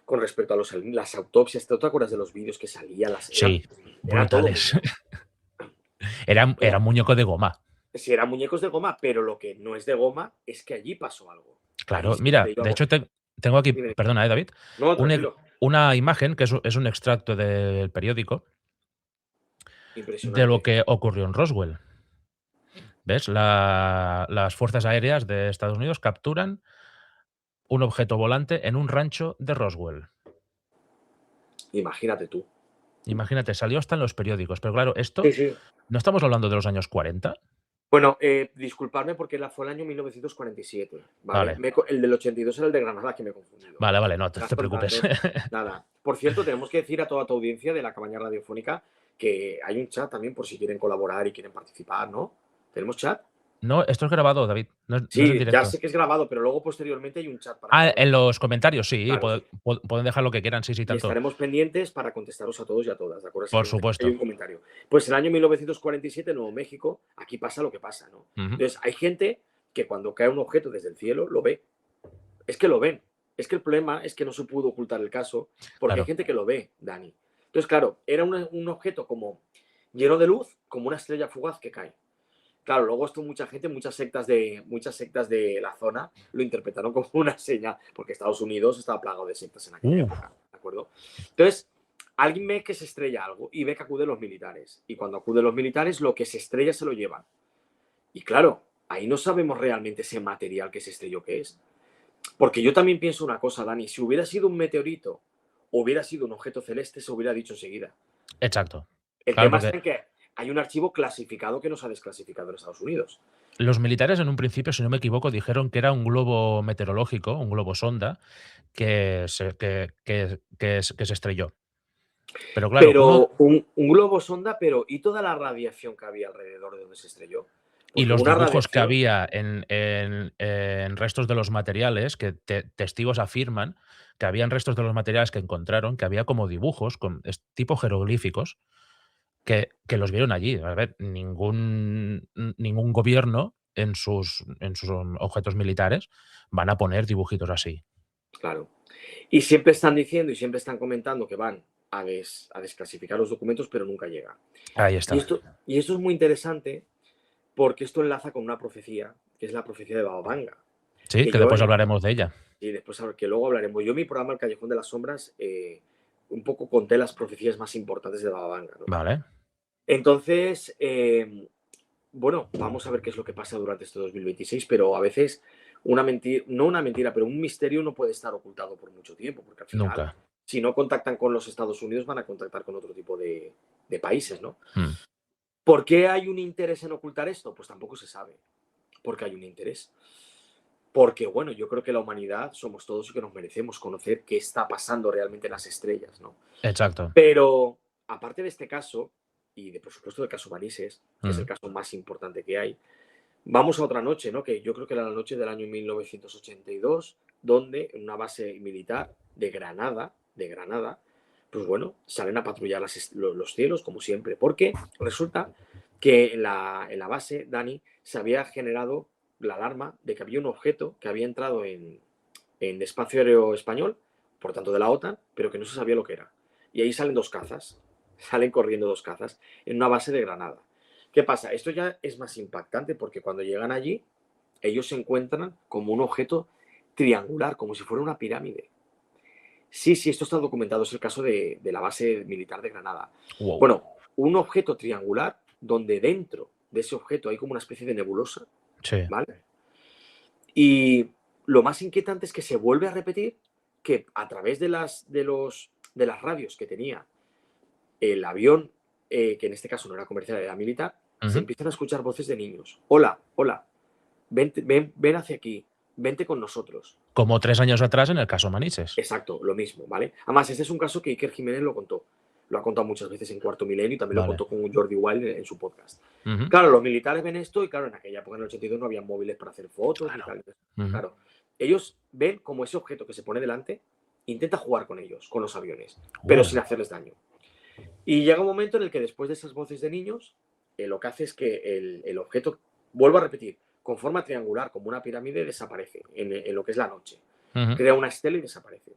con respecto a las autopsias. ¿Te acuerdas de los vídeos que salían? Sí, Era todo brutales. muy... Era Era, un muñeco de goma. si eran muñecos de goma, pero lo que no es de goma es que allí pasó algo. Allí Claro, se mira, estrelló de algo. hecho tengo aquí, Dime, perdona, David, no, un e tranquilo. una imagen que es un extracto del periódico de lo Impresionante. que ocurrió en Roswell. ¿Ves? Las fuerzas aéreas de Estados Unidos capturan un objeto volante en un rancho de Roswell. Imagínate tú. Imagínate, salió hasta en los periódicos, pero claro, Sí, esto sí. no estamos hablando de los años 40. Bueno, disculpadme porque fue el año 1947, ¿vale? Vale, El del 82 era el de Granada, que me he confundido. vale, vale, no te, te Gastón, nada, preocupes. entonces, nada. Por cierto, tenemos que decir a toda tu audiencia de la cabaña radiofónica que hay un chat también por si quieren colaborar y quieren participar, ¿no? ¿Tenemos chat? No, esto es grabado, David, no es en Sí, ya directo. sé que es grabado, pero luego posteriormente hay un chat para En colaborar. los comentarios, sí, Claro, sí. pueden dejar lo que quieran, sí, sí, Y tanto. estaremos pendientes para contestaros a todos y a todas, ¿de acuerdo? Si Por vemos que hay supuesto. un comentario. Pues el año 1947, en Nuevo México, aquí pasa lo que pasa, ¿no? Ujú, Entonces, hay gente que cuando cae un objeto desde el cielo lo ve. Es que lo ven. Es que el problema es que no se pudo ocultar el caso porque hay claro. gente que lo ve, Dani. Entonces, claro, era un objeto como lleno de luz, como una estrella fugaz que cae. Claro, luego esto mucha gente, muchas sectas de la zona lo interpretaron como una señal, porque Estados Unidos estaba plagado de sectas en aquella época, ¿de acuerdo? Entonces, alguien ve que se estrella algo y ve que acuden los militares. Y cuando acuden los militares, lo que se estrella se lo llevan. Y claro, ahí no sabemos realmente ese material que se estrelló qué es. Porque yo también pienso una cosa, Dani, si hubiera sido un meteorito o hubiera sido un objeto celeste, se hubiera dicho enseguida. Exacto. El Claro, tema está porque en que hay un archivo clasificado que no se ha desclasificado en Estados Unidos. los militares en un principio, si no me equivoco, dijeron que era un globo meteorológico, un globo sonda, que se estrelló. Pero claro, Pero un globo sonda, pero ¿y toda la radiación que había alrededor de donde se estrelló? y Porque los una dibujos que radiación, había en restos de los materiales, que testigos afirman que habían restos de los materiales que encontraron, que había como dibujos, tipo jeroglíficos, que los vieron allí. A ver, ningún gobierno en sus objetos militares van a poner dibujitos así. claro. Y siempre están diciendo y siempre están comentando que van a desclasificar los documentos, pero nunca llega. Ahí Y está. esto es muy interesante porque esto enlaza con una profecía, que es la profecía de Baba Vanga. Sí, que después hablaremos de ella. Y después, que luego hablaremos. Yo en mi programa El Callejón de las Sombras un poco conté las profecías más importantes de Baba Vanga, ¿no? Vale. Entonces, bueno, vamos a ver qué es lo que pasa durante este 2026, pero a veces una mentira, no una mentira, pero un misterio no puede estar ocultado por mucho tiempo, porque al final, Nunca. si no contactan con los Estados Unidos, van a contactar con otro tipo de países, ¿no? Mm. ¿Por qué hay un interés en ocultar esto? Pues tampoco se sabe por qué hay un interés. Porque, bueno, yo creo que la humanidad somos todos y que nos merecemos conocer qué está pasando realmente en las estrellas, ¿no? Exacto. Pero, aparte de este caso, y de por supuesto del caso Manises, que es el Mm. caso más importante que hay, vamos a otra noche, ¿no? Que yo creo que era la noche del año 1982, donde en una base militar de Granada, pues bueno, salen a patrullar los cielos, como siempre, porque resulta que en la base, Dani, se había generado la alarma de que había un objeto que había entrado en espacio aéreo español, por tanto de la OTAN, pero que no se sabía lo que era. Y ahí salen dos cazas, salen corriendo dos cazas, en una base de Granada. ¿Qué pasa? Esto ya es más impactante porque cuando llegan allí, ellos se encuentran como un objeto triangular, como si fuera una pirámide. Sí, esto está documentado, es el caso de la base militar de Granada. Wow. Bueno, un objeto triangular donde dentro de ese objeto hay como una especie de nebulosa, Sí. ¿vale? Y lo más inquietante es que se vuelve a repetir que a través de las radios que tenía el avión, que en este caso no era comercial, era militar, se Ujú. empiezan a escuchar voces de niños. Hola, hola, ven hacia aquí, vente con nosotros. Como 3 años atrás en el caso Manises. Exacto, lo mismo, ¿vale? Además, este es un caso que Iker Jiménez lo contó. Lo ha contado muchas veces en Cuarto Milenio y también lo Vale. contó con Jordi Wild en su podcast. Ujú. Claro, los militares ven esto y claro, en aquella época, en el 82, no había móviles para hacer fotos y Claro. tal. Ujú. Claro, ellos ven como ese objeto que se pone delante intenta jugar con ellos, con los aviones, pero Wow. sin hacerles daño. Y llega un momento en el que después de esas voces de niños, lo que hace es que el objeto, vuelvo a repetir, con forma triangular, como una pirámide, desaparece en lo que es la noche. Ujú. Crea una estela y desaparece.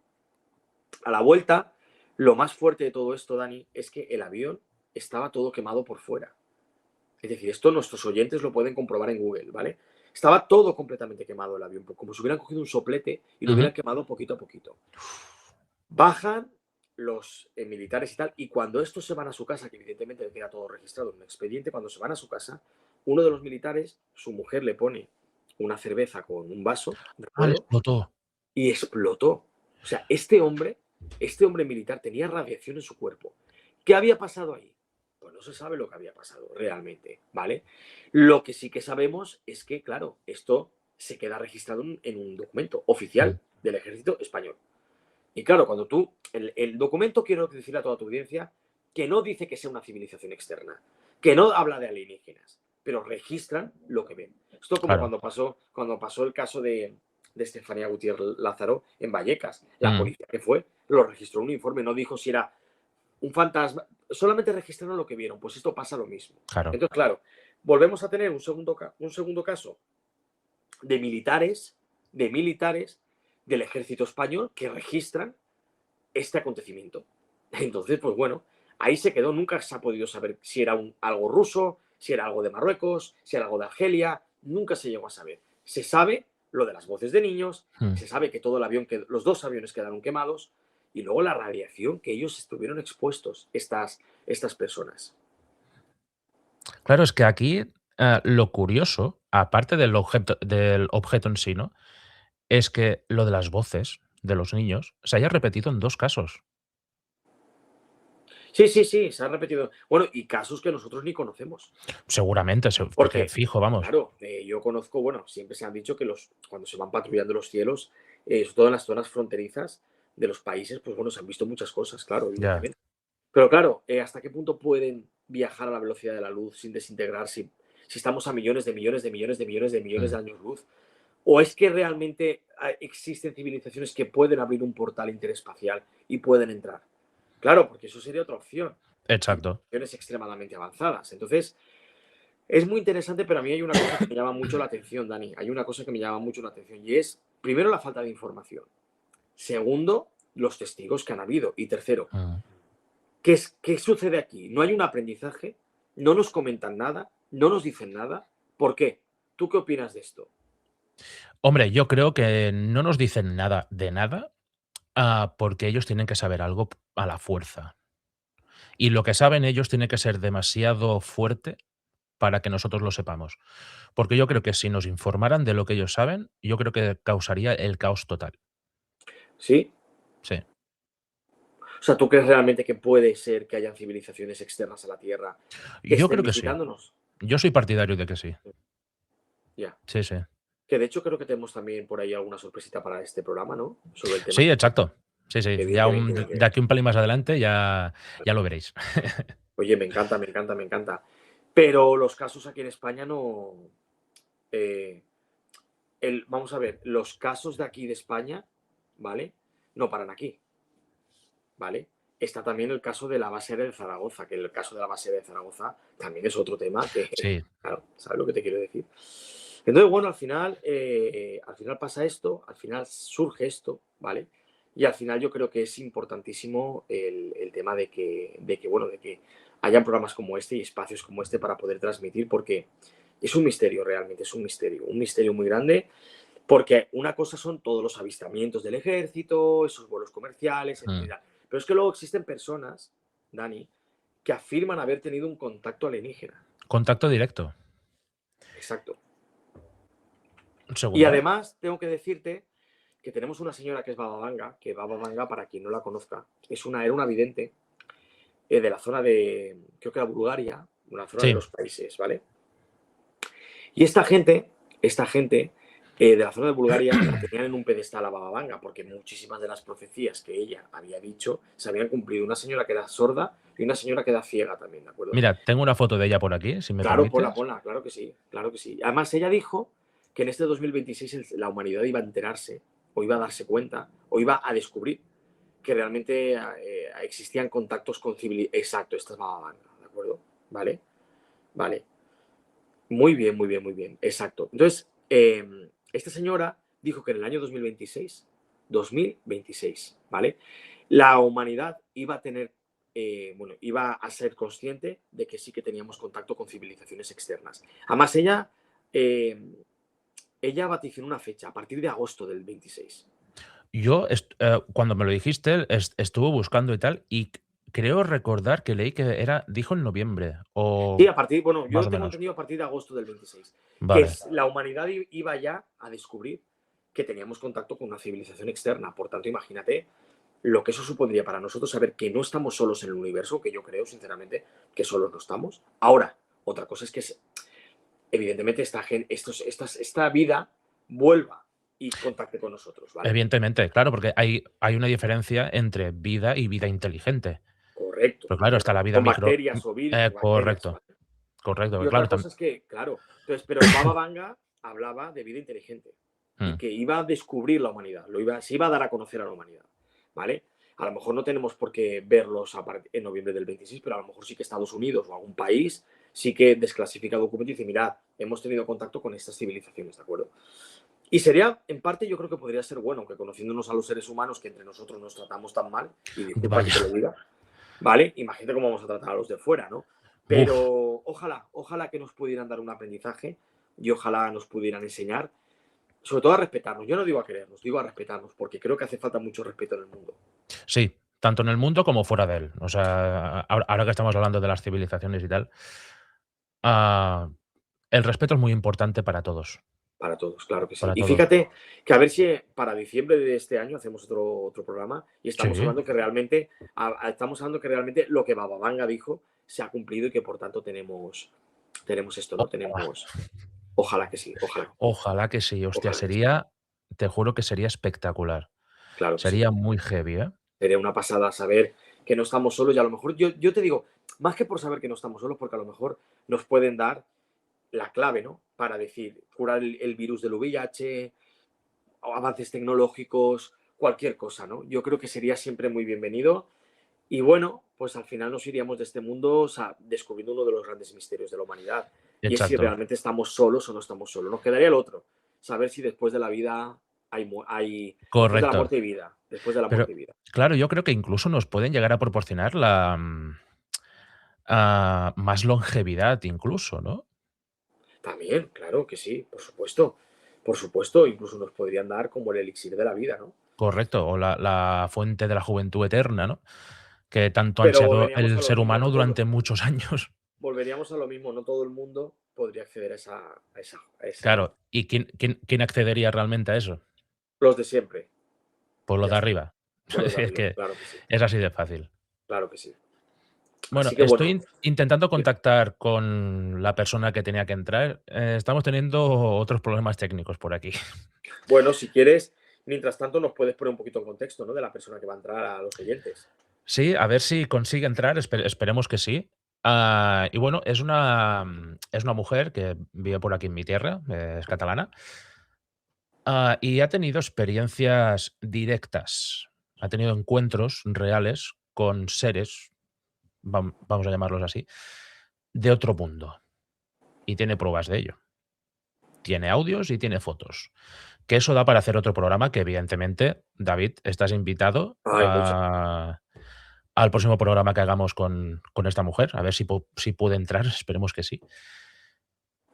A la vuelta, lo más fuerte de todo esto, Dani, es que el avión estaba todo quemado por fuera. Es decir, esto nuestros oyentes lo pueden comprobar en Google, ¿vale? Estaba todo completamente quemado el avión, como si hubieran cogido un soplete y lo Ujú. hubieran quemado poquito a poquito. Bajan los militares y tal, y cuando estos se van a su casa, que evidentemente queda todo registrado en un expediente, cuando se van a su casa, uno de los militares, su mujer le pone una cerveza con un vaso, ¿de Ah, le acuerdo? explotó. Y explotó. O sea, este hombre militar tenía radiación en su cuerpo. ¿Qué había pasado ahí? Pues no se sabe lo que había pasado realmente, ¿vale? Lo que sí que sabemos es que, claro, esto se queda registrado en un documento oficial del ejército español. Y claro, cuando tú, el documento, quiero decirle a toda tu audiencia, que no dice que sea una civilización externa, que no habla de alienígenas, pero registran lo que ven. Esto como Claro. cuando pasó el caso de Estefanía Gutiérrez Lázaro en Vallecas. La Mm. policía que fue lo registró en un informe, no dijo si era un fantasma, solamente registraron lo que vieron. Pues esto pasa lo mismo. Claro. Entonces, claro, volvemos a tener un segundo caso de militares del ejército español que registran este acontecimiento. Entonces, pues bueno, ahí se quedó. Nunca se ha podido saber si era algo ruso, si era algo de Marruecos, si era algo de Argelia. Nunca se llegó a saber. Se sabe lo de las voces de niños, Mm. se sabe que todo el avión, los 2 aviones quedaron quemados, y luego la radiación que ellos estuvieron expuestos, estas personas. Claro, es que aquí lo curioso, aparte del objeto en sí, ¿no? Es que lo de las voces de los niños se haya repetido en 2 casos. Sí, sí, sí, se ha repetido. Bueno, y casos que nosotros ni conocemos. Seguramente, porque Porque, fijo, vamos. claro, yo conozco, bueno, siempre se han dicho que cuando se van patrullando los cielos, sobre todo en las zonas fronterizas de los países, pues bueno, se han visto muchas cosas, claro, Ya. evidentemente. Pero claro, ¿hasta qué punto pueden viajar a la velocidad de la luz sin desintegrarse? Si estamos a millones de millones de millones de millones de millones de Mm. años luz. ¿O es que realmente existen civilizaciones que pueden abrir un portal interespacial y pueden entrar? Claro, porque eso sería otra opción. Exacto. Civilizaciones extremadamente avanzadas. Entonces, es muy interesante, pero a mí hay una cosa que me llama mucho la atención, Dani. Hay una cosa que me llama mucho la atención y es, primero, la falta de información. Segundo, los testigos que han habido. Y tercero, Mm. ¿qué sucede aquí? No hay un aprendizaje, no nos comentan nada, no nos dicen nada. ¿Por qué? ¿Tú qué opinas de esto? Hombre, yo creo que no nos dicen nada de nada, porque ellos tienen que saber algo a la fuerza. Y lo que saben ellos tiene que ser demasiado fuerte para que nosotros lo sepamos. Porque yo creo que si nos informaran de lo que ellos saben, yo creo que causaría el caos total. ¿Sí? Sí. O sea, ¿tú crees realmente que puede ser que hayan civilizaciones externas a la Tierra que Yo estén creo que sí. visitándonos? Yo soy partidario de que sí. Ya. Sí, sí. Que de hecho creo que tenemos también por ahí alguna sorpresita para este programa, ¿no? Sobre el tema. Sí, exacto. Sí, sí. Que Ya evidentemente, de aquí un pelín más adelante ya lo veréis. oye, me encanta, me encanta, me encanta. Pero los casos aquí en España no. eh, vamos a ver, los casos de aquí de España, ¿vale? No paran aquí, ¿vale? Está también el caso de la base aérea de Zaragoza, que el caso de la base aérea de Zaragoza también es otro tema que, Sí. claro, ¿sabes lo que te quiero decir? Entonces, bueno, al final pasa esto, al final surge esto, ¿vale? Y al final yo creo que es importantísimo el tema de que hayan programas como este y espacios como este para poder transmitir, porque es un misterio realmente, es un misterio muy grande, porque una cosa son todos los avistamientos del ejército, esos vuelos comerciales, Mm. etc. Pero es que luego existen personas, Dani, que afirman haber tenido un contacto alienígena. Contacto directo. Exacto. Un Y segundo. además tengo que decirte que tenemos una señora que es Baba Vanga, que Baba Vanga, para quien no la conozca, era una vidente de la zona de, creo que era Bulgaria, una zona de Sí. los países, ¿vale? Y esta gente de la zona de Bulgaria la tenían en un pedestal a Baba Vanga, porque muchísimas de las profecías que ella había dicho se habían cumplido. Una señora que era sorda y una señora que era ciega también, ¿de acuerdo? Mira, tengo una foto de ella por aquí, si me Claro, permites. ponla, claro que sí, claro que sí. Además, ella dijo que en este 2026 la humanidad iba a enterarse, o iba a darse cuenta, o iba a descubrir que realmente existían contactos con civilizaciones. Exacto, esta es Baba Vanga, ¿de acuerdo? ¿Vale? Vale. Muy bien, muy bien, muy bien. Exacto. Entonces, esta señora dijo que en el año 2026, ¿vale? La humanidad iba a tener, iba a ser consciente de que sí que teníamos contacto con civilizaciones externas. Además, ella vaticinó una fecha, a partir de agosto del 26. Yo, cuando me lo dijiste, estuve buscando y tal, y creo recordar que leí que dijo en noviembre, Sí, o yo más lo o tengo menos. entendido a partir de agosto del 26. Vale. La humanidad iba ya a descubrir que teníamos contacto con una civilización externa. Por tanto, imagínate lo que eso supondría para nosotros saber que no estamos solos en el universo, que yo creo, sinceramente, que solos no estamos. Ahora, otra cosa es que, evidentemente, esta vida vuelva y contacte con nosotros, ¿vale? Evidentemente, claro, porque hay una diferencia entre vida y vida inteligente. Correcto. Pero claro, está la vida Con bacterias o virus o bacterias, correcto, ¿vale? correcto, Y que claro, otra cosa es que, claro, entonces, pero Baba Vanga hablaba de vida inteligente y que iba a descubrir la humanidad, se iba a dar a conocer a la humanidad, ¿vale? A lo mejor no tenemos por qué verlos en noviembre del 26, pero a lo mejor sí que Estados Unidos o algún país sí que desclasifica documentos y dice, mirad, hemos tenido contacto con estas civilizaciones, ¿de acuerdo? Y sería, en parte, yo creo que podría ser bueno, que conociéndonos a los seres humanos, que entre nosotros nos tratamos tan mal, y disculpa que vaya, te lo diga, ¿vale? Imagínate cómo vamos a tratar a los de fuera, ¿no? Uf, Pero ojalá que nos pudieran dar un aprendizaje y ojalá nos pudieran enseñar, sobre todo a respetarnos. Yo no digo a querernos, digo a respetarnos, porque creo que hace falta mucho respeto en el mundo. sí, tanto en el mundo como fuera de él. O sea, ahora que estamos hablando de las civilizaciones y tal, ah, el respeto es muy importante Para todos, claro que sí. para Y todos. fíjate que a ver si para diciembre de este año hacemos otro programa y estamos Sí, hablando que realmente, estamos hablando que realmente lo que Bababanga dijo se ha cumplido y que por tanto tenemos esto, ¿no? ojalá, Tenemos, ojalá que sí, ojalá, ojalá que sí, hostia, ojalá que sí. sería, te juro que sería espectacular. Claro que sí. Sería muy heavy, ¿eh? Sería una pasada saber que no estamos solos y a lo mejor yo te digo, más que por saber que no estamos solos, porque a lo mejor nos pueden dar la clave, ¿no? Para decir, curar el virus del VIH, o avances tecnológicos, cualquier cosa, ¿no? Yo creo que sería siempre muy bienvenido. Y bueno, pues al final nos iríamos de este mundo, o sea, descubriendo uno de los grandes misterios de la humanidad. Y es si Exacto, realmente estamos solos o no estamos solos. Nos quedaría el otro, saber si después de la vida después de la correcto. muerte y vida, después de la Pero, muerte y vida. claro, yo creo que incluso nos pueden llegar a proporcionar más longevidad incluso, ¿no? También, claro que sí, por supuesto, incluso nos podrían dar como el elixir de la vida, ¿no? Correcto, o la fuente de la juventud eterna, ¿no? Que tanto ha Pero ansiado volveríamos el a lo ser mismo, humano no todo, durante muchos años. volveríamos a lo mismo, no todo el mundo podría acceder a esa. Claro, ¿y quién accedería realmente a eso? Los de siempre, Pues y los ya de está, arriba. por los de Es arriba, que claro que sí, es así de fácil. claro que sí. Bueno, Así que estoy bueno, intentando que- contactar con la persona que tenía que entrar. Estamos teniendo otros problemas técnicos por aquí. bueno, si quieres, mientras tanto nos puedes poner un poquito en contexto, ¿no? De la persona que va a entrar a los oyentes. Sí, a ver si consigue entrar, esperemos que sí. Y bueno, es una mujer que vive por aquí en mi tierra, es catalana, y ha tenido experiencias directas, ha tenido encuentros reales con seres, vamos a llamarlos así, de otro mundo. Y tiene pruebas de ello. Tiene audios y tiene fotos. Que eso da para hacer otro programa que, evidentemente, David, estás invitado Hay muchas. al próximo programa que hagamos con esta mujer. A ver si puede entrar, esperemos que sí.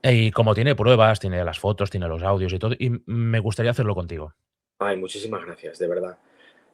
Y como tiene pruebas, tiene las fotos, tiene los audios y todo, y me gustaría hacerlo contigo. Ay, muchísimas gracias, de verdad.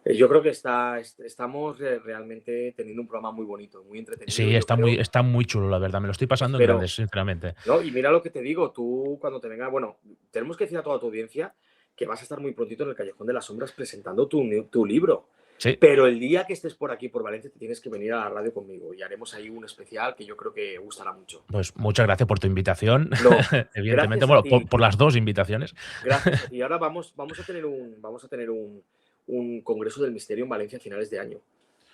Yo creo que estamos realmente teniendo un programa muy bonito, muy entretenido. Sí, Yo creo, está muy chulo, la verdad. Me lo estoy pasando en espero, grandes, sinceramente. ¿no? Y mira lo que te digo, tú cuando te venga, bueno, tenemos que decir a toda tu audiencia que vas a estar muy prontito en el Callejón de las Sombras presentando tu libro. Sí, Pero el día que estés por aquí, por Valencia, te tienes que venir a la radio conmigo y haremos ahí un especial que yo creo que gustará mucho. pues muchas gracias por tu invitación. No, Evidentemente, gracias a bueno, ti, por las dos invitaciones. gracias a ti. Ahora vamos a tener un Congreso del Misterio en Valencia a finales de año,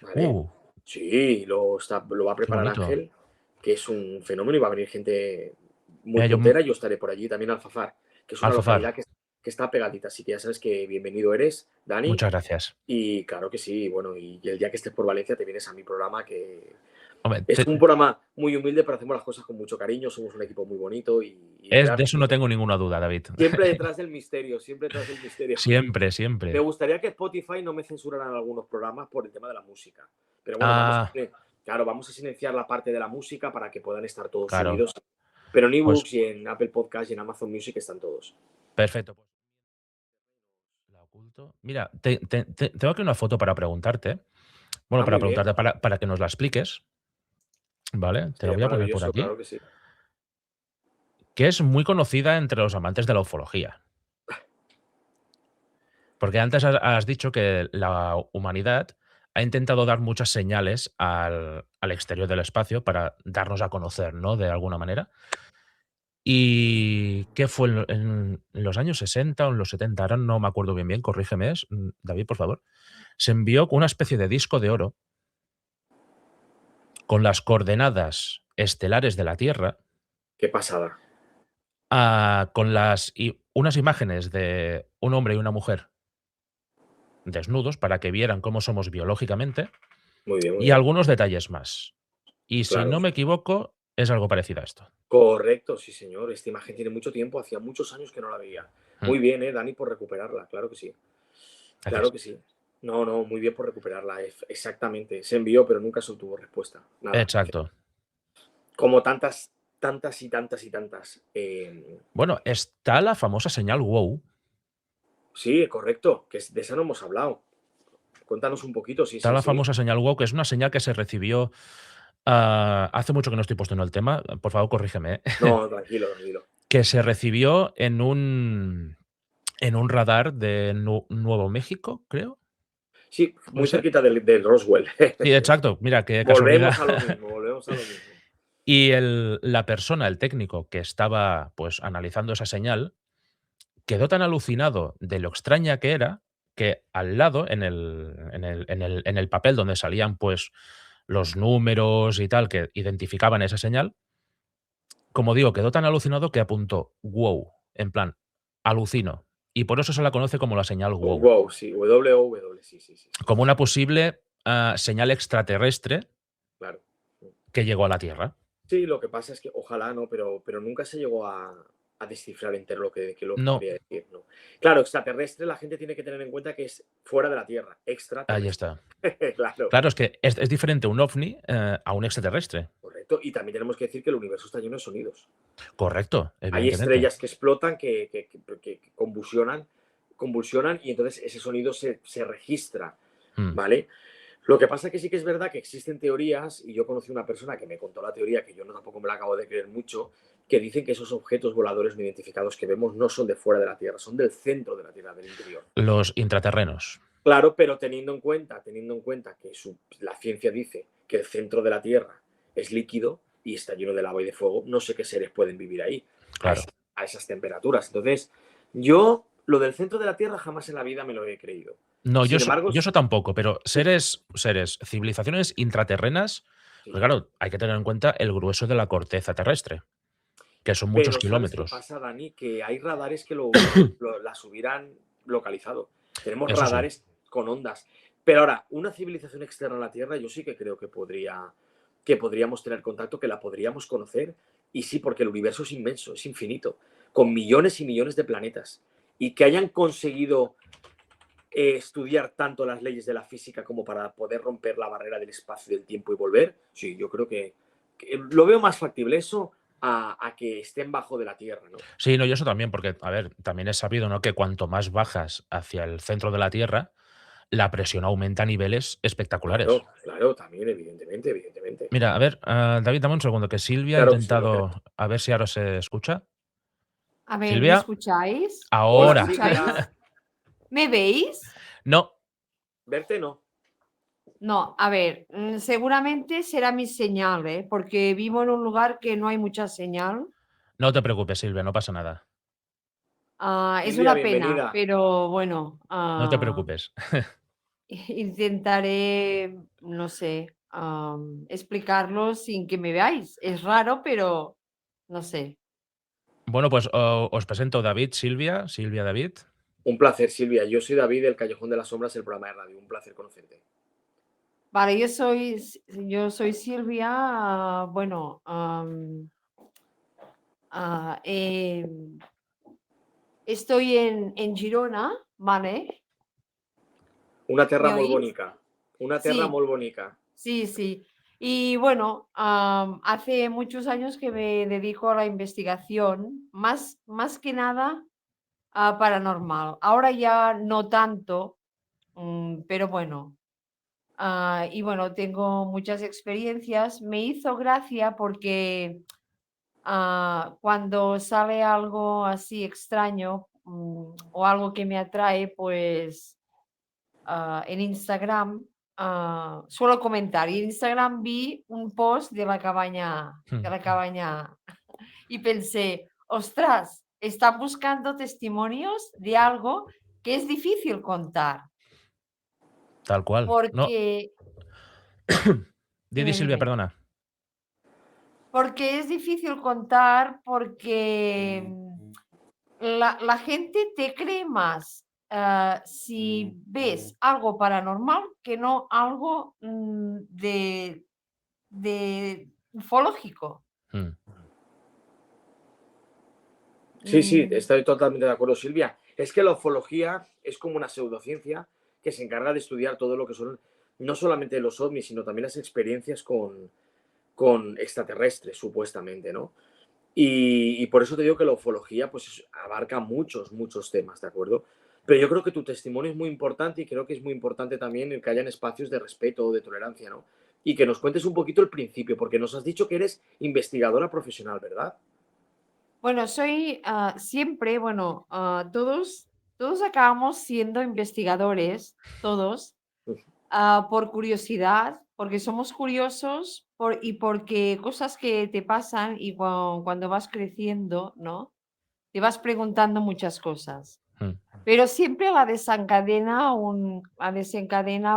¿vale? Uh, Sí, lo va a qué preparar bonito. Ángel, que es un fenómeno y va a venir gente muy Mira, puntera. Yo estaré por allí, también Alfafar, que es una Alfafar, localidad que está pegadita, así que ya sabes que bienvenido eres, Dani. muchas gracias. Y claro que sí, bueno, y el día que estés por Valencia te vienes a mi programa, que Hombre, es un programa muy humilde, pero hacemos las cosas con mucho cariño, somos un equipo muy bonito y de eso no realmente tengo ninguna duda, David. siempre detrás del misterio, siempre detrás del misterio. Siempre, Me siempre. gustaría que Spotify no me censuraran algunos programas por el tema de la música. Pero bueno, Ah, claro, vamos a silenciar la parte de la música para que puedan estar todos claro. subidos. Pero en Pues ebooks y en Apple Podcast y en Amazon Music están todos. perfecto. Pues la oculto. Mira, tengo aquí una foto para preguntarte. Bueno, Ah, para muy bien. preguntarte, para que nos la expliques, ¿vale? Te lo Sería voy a poner por maravilloso, aquí. claro que sí. Que es muy conocida entre los amantes de la ufología. Porque antes has dicho que la humanidad ha intentado dar muchas señales al exterior del espacio para darnos a conocer, ¿no? De alguna manera. ¿Y qué fue en los años 60 o en los 70? Ahora no me acuerdo bien, corrígeme, David, por favor. Se envió con una especie de disco de oro con las coordenadas estelares de la Tierra, Qué pasada. con unas imágenes de un hombre y una mujer desnudos para que vieran cómo somos biológicamente Muy bien, muy y bien. algunos detalles más. Y si Claro. no me equivoco, es algo parecido a esto. Correcto, sí, señor. Esta imagen tiene mucho tiempo, hacía muchos años que no la veía. Mm, Muy bien, Dani, por recuperarla. Claro que sí. Claro Gracias. que sí. No, no, muy bien por recuperarla. Exactamente. Se envió, pero nunca se obtuvo respuesta. Nada. Exacto. Como tantas, tantas y tantas y tantas. Bueno, está la famosa señal WOW. Sí, correcto. De esa no hemos hablado. Cuéntanos un poquito, sí, Está sí, la sí. famosa señal WOW, que es una señal que se recibió hace mucho que no estoy puesto en el tema, por favor corrígeme, ¿eh? No, tranquilo, tranquilo. Que se recibió en un radar de Nuevo México, creo. Sí, ¿Puede muy ser? cerquita del Roswell. Sí, exacto. Mira, qué casualidad. Volvemos a lo mismo, volvemos a lo mismo. Y la persona, el técnico que estaba pues analizando esa señal, quedó tan alucinado de lo extraña que era, que al lado, en el papel donde salían pues los números y tal que identificaban esa señal, como digo, quedó tan alucinado que apuntó wow, en plan, alucino. Y por eso se la conoce como la señal wow, Wow, sí, WOW, sí, sí, sí, sí, como una posible señal extraterrestre claro. que llegó a la Tierra. Sí, lo que pasa es que ojalá no, pero nunca se llegó a descifrar entero lo que No, quería decir, ¿no? Claro, extraterrestre, la gente tiene que tener en cuenta que es fuera de la Tierra, ahí extraterrestre. está. Claro, Claro, es que es diferente un ovni a un extraterrestre. correcto. Y también tenemos que decir que el universo está lleno de sonidos. Correcto, Hay evidentemente. estrellas que explotan, que convulsionan y entonces ese sonido se registra, Mm. ¿vale? Lo que pasa es que sí que es verdad que existen teorías, y yo conocí una persona que me contó la teoría, que yo no tampoco me la acabo de creer mucho, que dicen que esos objetos voladores no identificados que vemos no son de fuera de la Tierra, son del centro de la Tierra, del interior. Los intraterrenos. Claro, pero teniendo en cuenta que la ciencia dice que el centro de la Tierra es líquido y está lleno de lava y de fuego, no sé qué seres pueden vivir ahí, Claro. a esas temperaturas. Entonces, yo lo del centro de la Tierra jamás en la vida me lo he creído. No, Sin embargo, yo eso tampoco, pero seres, civilizaciones intraterrenas, pues sí. claro, hay que tener en cuenta el grueso de la corteza terrestre, que son muchos Pero ¿sabes qué kilómetros. pasa, Dani? Que hay radares que las hubieran localizado. Tenemos Eso sí. radares con ondas. Pero ahora, una civilización externa a la Tierra, yo sí que creo que podríamos tener contacto, que la podríamos conocer. Y sí, porque el universo es inmenso, es infinito, con millones y millones de planetas. Y que hayan conseguido estudiar tanto las leyes de la física como para poder romper la barrera del espacio y del tiempo y volver, sí, yo creo que lo veo más factible eso a que estén bajo de la Tierra, ¿no? Sí, no, y eso también, porque, a ver, también es sabido, ¿no?, que cuanto más bajas hacia el centro de la Tierra, la presión aumenta a niveles espectaculares. Claro, claro, también, evidentemente, evidentemente. Mira, a ver, David, dame un segundo, que Silvia ha Claro que sí, lo que intentado, a ver si ahora se escucha. A ver, ¿me Silvia, escucháis? ¿Me Hola, ahora. escucháis? Silvia. ¿Me veis? No, Verte no. No, a ver, seguramente será mi señal, ¿eh? Porque vivo en un lugar que no hay mucha señal. no te preocupes, Silvia, no pasa nada. Es Silvia, una pena, bienvenida. pero bueno, No te preocupes. intentaré, no sé, explicarlo sin que me veáis. Es raro, pero no sé. Bueno, pues os presento David, Silvia, David. Un placer, Silvia. Yo soy David del Callejón de las Sombras, el programa de radio. Un placer conocerte. Vale, yo soy Silvia, bueno, estoy en Girona, ¿vale? Una terra ¿Me molt oís? bonica. Una terra Sí, molt bonica. sí, sí. Y bueno, hace muchos años que me dedico a la investigación, más que nada a paranormal. Ahora ya no tanto, pero bueno. Y bueno, tengo muchas experiencias. Me hizo gracia porque cuando sale algo así extraño, o algo que me atrae, pues en Instagram suelo comentar. Y en Instagram vi un post de la cabaña y pensé, ostras, está buscando testimonios de algo que es difícil contar. Tal cual. No, Porque, Didi, dime, Silvia, dime. perdona. Porque es difícil contar porque la gente te cree más si ves algo paranormal que no algo de ufológico. Mm. Sí, sí, Mm, estoy totalmente de acuerdo, Silvia. Es que la ufología es como una pseudociencia que se encarga de estudiar todo lo que son no solamente los ovnis, sino también las experiencias con extraterrestres, supuestamente, ¿no? Y por eso te digo que la ufología pues abarca muchos temas, ¿de acuerdo? Pero yo creo que tu testimonio es muy importante y creo que es muy importante también el que hayan espacios de respeto o de tolerancia, ¿no? Y que nos cuentes un poquito el principio, porque nos has dicho que eres investigadora profesional, ¿verdad? Bueno, soy siempre, bueno, todos acabamos siendo investigadores, todos, por curiosidad, porque somos curiosos y porque cosas que te pasan y cuando vas creciendo, ¿no? Te vas preguntando muchas cosas. Mm. Pero siempre la desencadena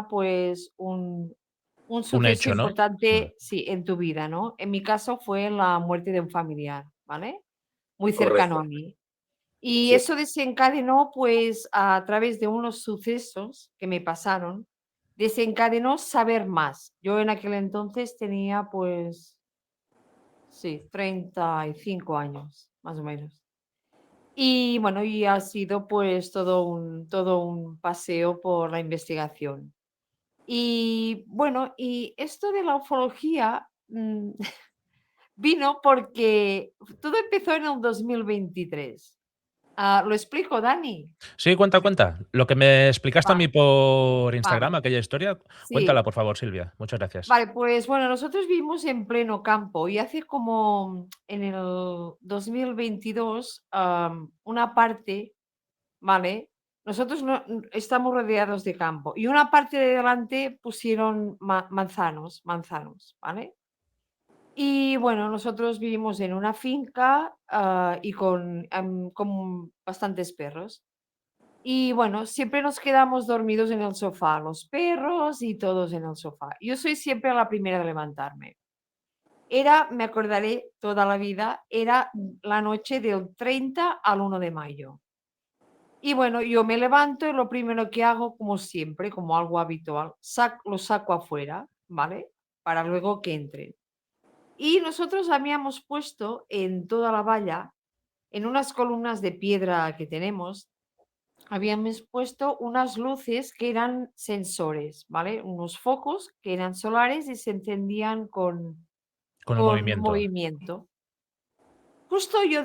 pues un Un suceso hecho, ¿no? Mm. importante, sí, en tu vida, ¿no? En mi caso fue la muerte de un familiar, ¿vale? Muy cercano a Correcto. mí. Y Sí, eso desencadenó, pues, a través de unos sucesos que me pasaron, desencadenó saber más. Yo en aquel entonces tenía, pues, sí, 35 años, más o menos. Y bueno, y ha sido pues todo un paseo por la investigación. Y bueno, y esto de la ufología vino porque todo empezó en el 2023. ¿Lo explico, Dani? Sí, cuenta, cuenta. Lo que me explicaste a Va, mí por Instagram, vale. aquella historia, cuéntala, Sí, por favor, Silvia. Muchas gracias. vale, pues bueno, nosotros vivimos en pleno campo y hace como en el 2022, una parte. ¿Vale? Nosotros no estamos rodeados de campo y una parte de delante pusieron manzanos, ¿vale? Y bueno, nosotros vivimos en una finca, y con bastantes perros. Y bueno, siempre nos quedamos dormidos en el sofá, los perros y todos en el sofá. Yo soy siempre la primera de levantarme. Me acordaré toda la vida, era la noche del 30 al 1 de mayo. Y bueno, yo me levanto y lo primero que hago, como siempre, como algo habitual, lo saco afuera, ¿vale? Para luego que entren. Y nosotros habíamos puesto en toda la valla, en unas columnas de piedra que tenemos, habíamos puesto unas luces que eran sensores, ¿vale? Unos focos que eran solares y se encendían Con el con movimiento. movimiento. Justo yo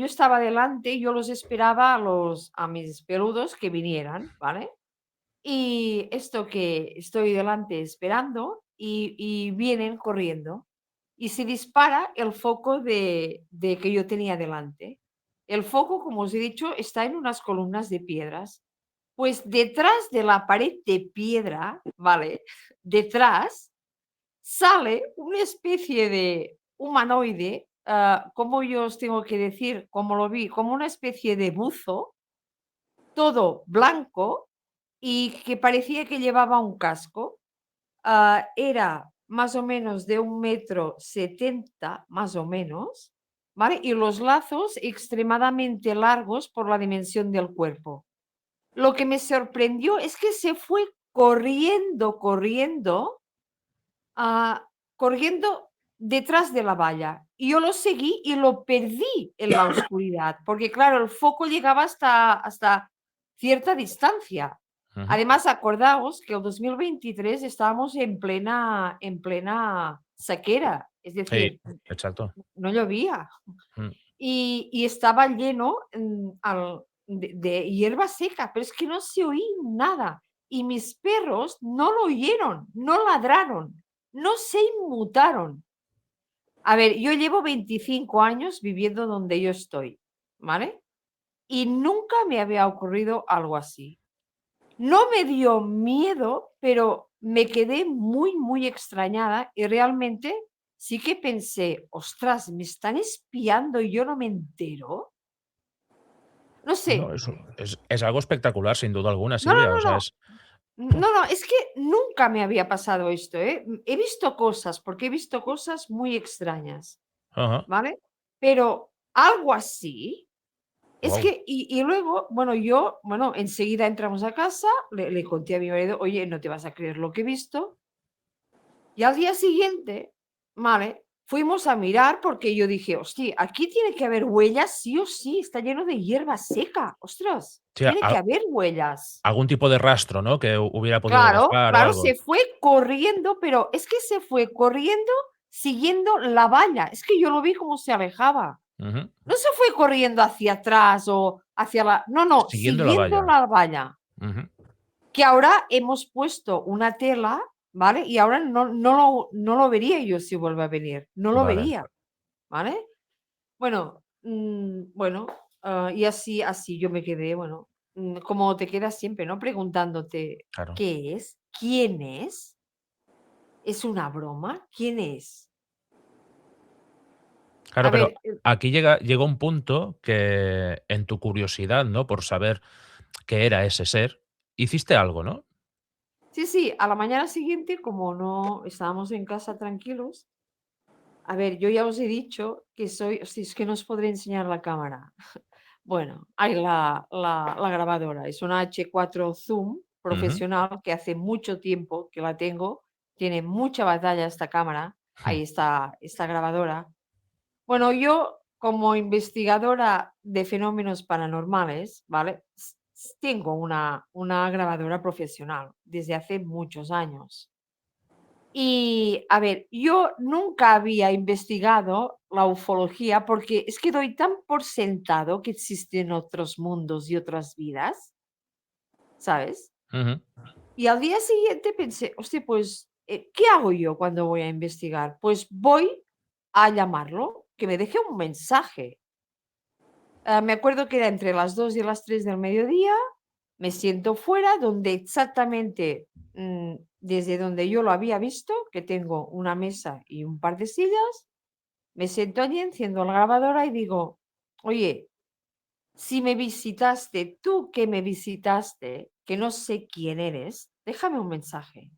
estaba delante, yo los esperaba a mis peludos que vinieran, ¿vale? Y esto que estoy delante esperando y vienen corriendo y se dispara el foco de que yo tenía delante. El foco, como os he dicho, está en unas columnas de piedras. Pues detrás de la pared de piedra, ¿vale? Detrás sale una especie de humanoide, ¿cómo yo os tengo que decir? Como lo vi, como una especie de buzo, todo blanco y que parecía que llevaba un casco. Era más o menos de 1,70 m, más o menos, ¿vale? Y los lazos extremadamente largos por la dimensión del cuerpo. Lo que me sorprendió es que se fue ah, corriendo detrás de la valla. Y yo lo seguí y lo perdí en la oscuridad, porque claro, el foco llegaba hasta cierta distancia. Ujú. Además, acordaos que el 2023 estábamos en plena sequera, es Sí, decir, exacto. no llovía Mm. y estaba lleno de hierba seca, pero es que no se oí nada. Y mis perros no lo oyeron, no ladraron, no se inmutaron. A ver, yo llevo 25 años viviendo donde yo estoy, ¿vale? Y nunca me había ocurrido algo así. No me dio miedo, pero me quedé muy extrañada y realmente sí que pensé, ostras, ¿me están espiando y yo no me entero? No sé. No, es algo espectacular, sin duda alguna, No, no, Silvia. O no, sea, no. No, no, es que nunca me había pasado esto, ¿eh? He visto cosas, porque he visto cosas muy extrañas, Ajá. ¿vale? Pero algo así, es Guau. que, y luego, bueno, enseguida entramos a casa, le conté a mi marido, oye, no te vas a creer lo que he visto. Y al día siguiente, ¿vale? fuimos a mirar porque yo dije, hostia, aquí tiene que haber huellas sí o sí, está lleno de hierba seca, ostras, Sí, tiene que haber huellas. algún tipo de rastro, ¿no? Que hubiera podido Claro, dejar o claro, algo. se fue corriendo, pero es que se fue corriendo siguiendo la valla. Es que yo lo vi como se alejaba. Ujú. No se fue corriendo hacia atrás o hacia la... No, no, Siguiendo la siguiendo valla. la valla. Ujú. Que ahora hemos puesto una tela, ¿vale? Y ahora no lo vería yo si vuelve a venir. No lo Vale, vería, ¿vale? Bueno, bueno, y así yo me quedé, bueno, como te quedas siempre, ¿no? Preguntándote, claro. ¿qué es? ¿Quién es? ¿Es una broma? ¿Quién es? Claro, A pero ver, aquí llega un punto que en tu curiosidad, ¿no? Por saber qué era ese ser, hiciste algo, ¿no? sí, sí, a la mañana siguiente, como no estábamos en casa tranquilos, a ver, yo ya os he dicho que hostia, es que no os podré enseñar la cámara. Bueno, hay la grabadora, es una H4 Zoom Ujú. profesional que hace mucho tiempo que la tengo, tiene mucha batalla esta cámara, ahí está esta grabadora. Bueno, yo como investigadora de fenómenos paranormales, ¿vale? Tengo una grabadora profesional desde hace muchos años. Y a ver, yo nunca había investigado la ufología porque es que doy tan por sentado que existen otros mundos y otras vidas, ¿sabes? Ujú. Y al día siguiente pensé, hostia, pues, ¿qué hago yo cuando voy a investigar? Pues voy a llamarlo, que me deje un mensaje. Me acuerdo que era entre las 2 y las 3 del mediodía, me siento fuera, donde exactamente desde donde yo lo había visto, que tengo una mesa y un par de sillas, me siento allí, enciendo la grabadora y digo, oye, si me visitaste, tú que me visitaste, que no sé quién eres, déjame un mensaje.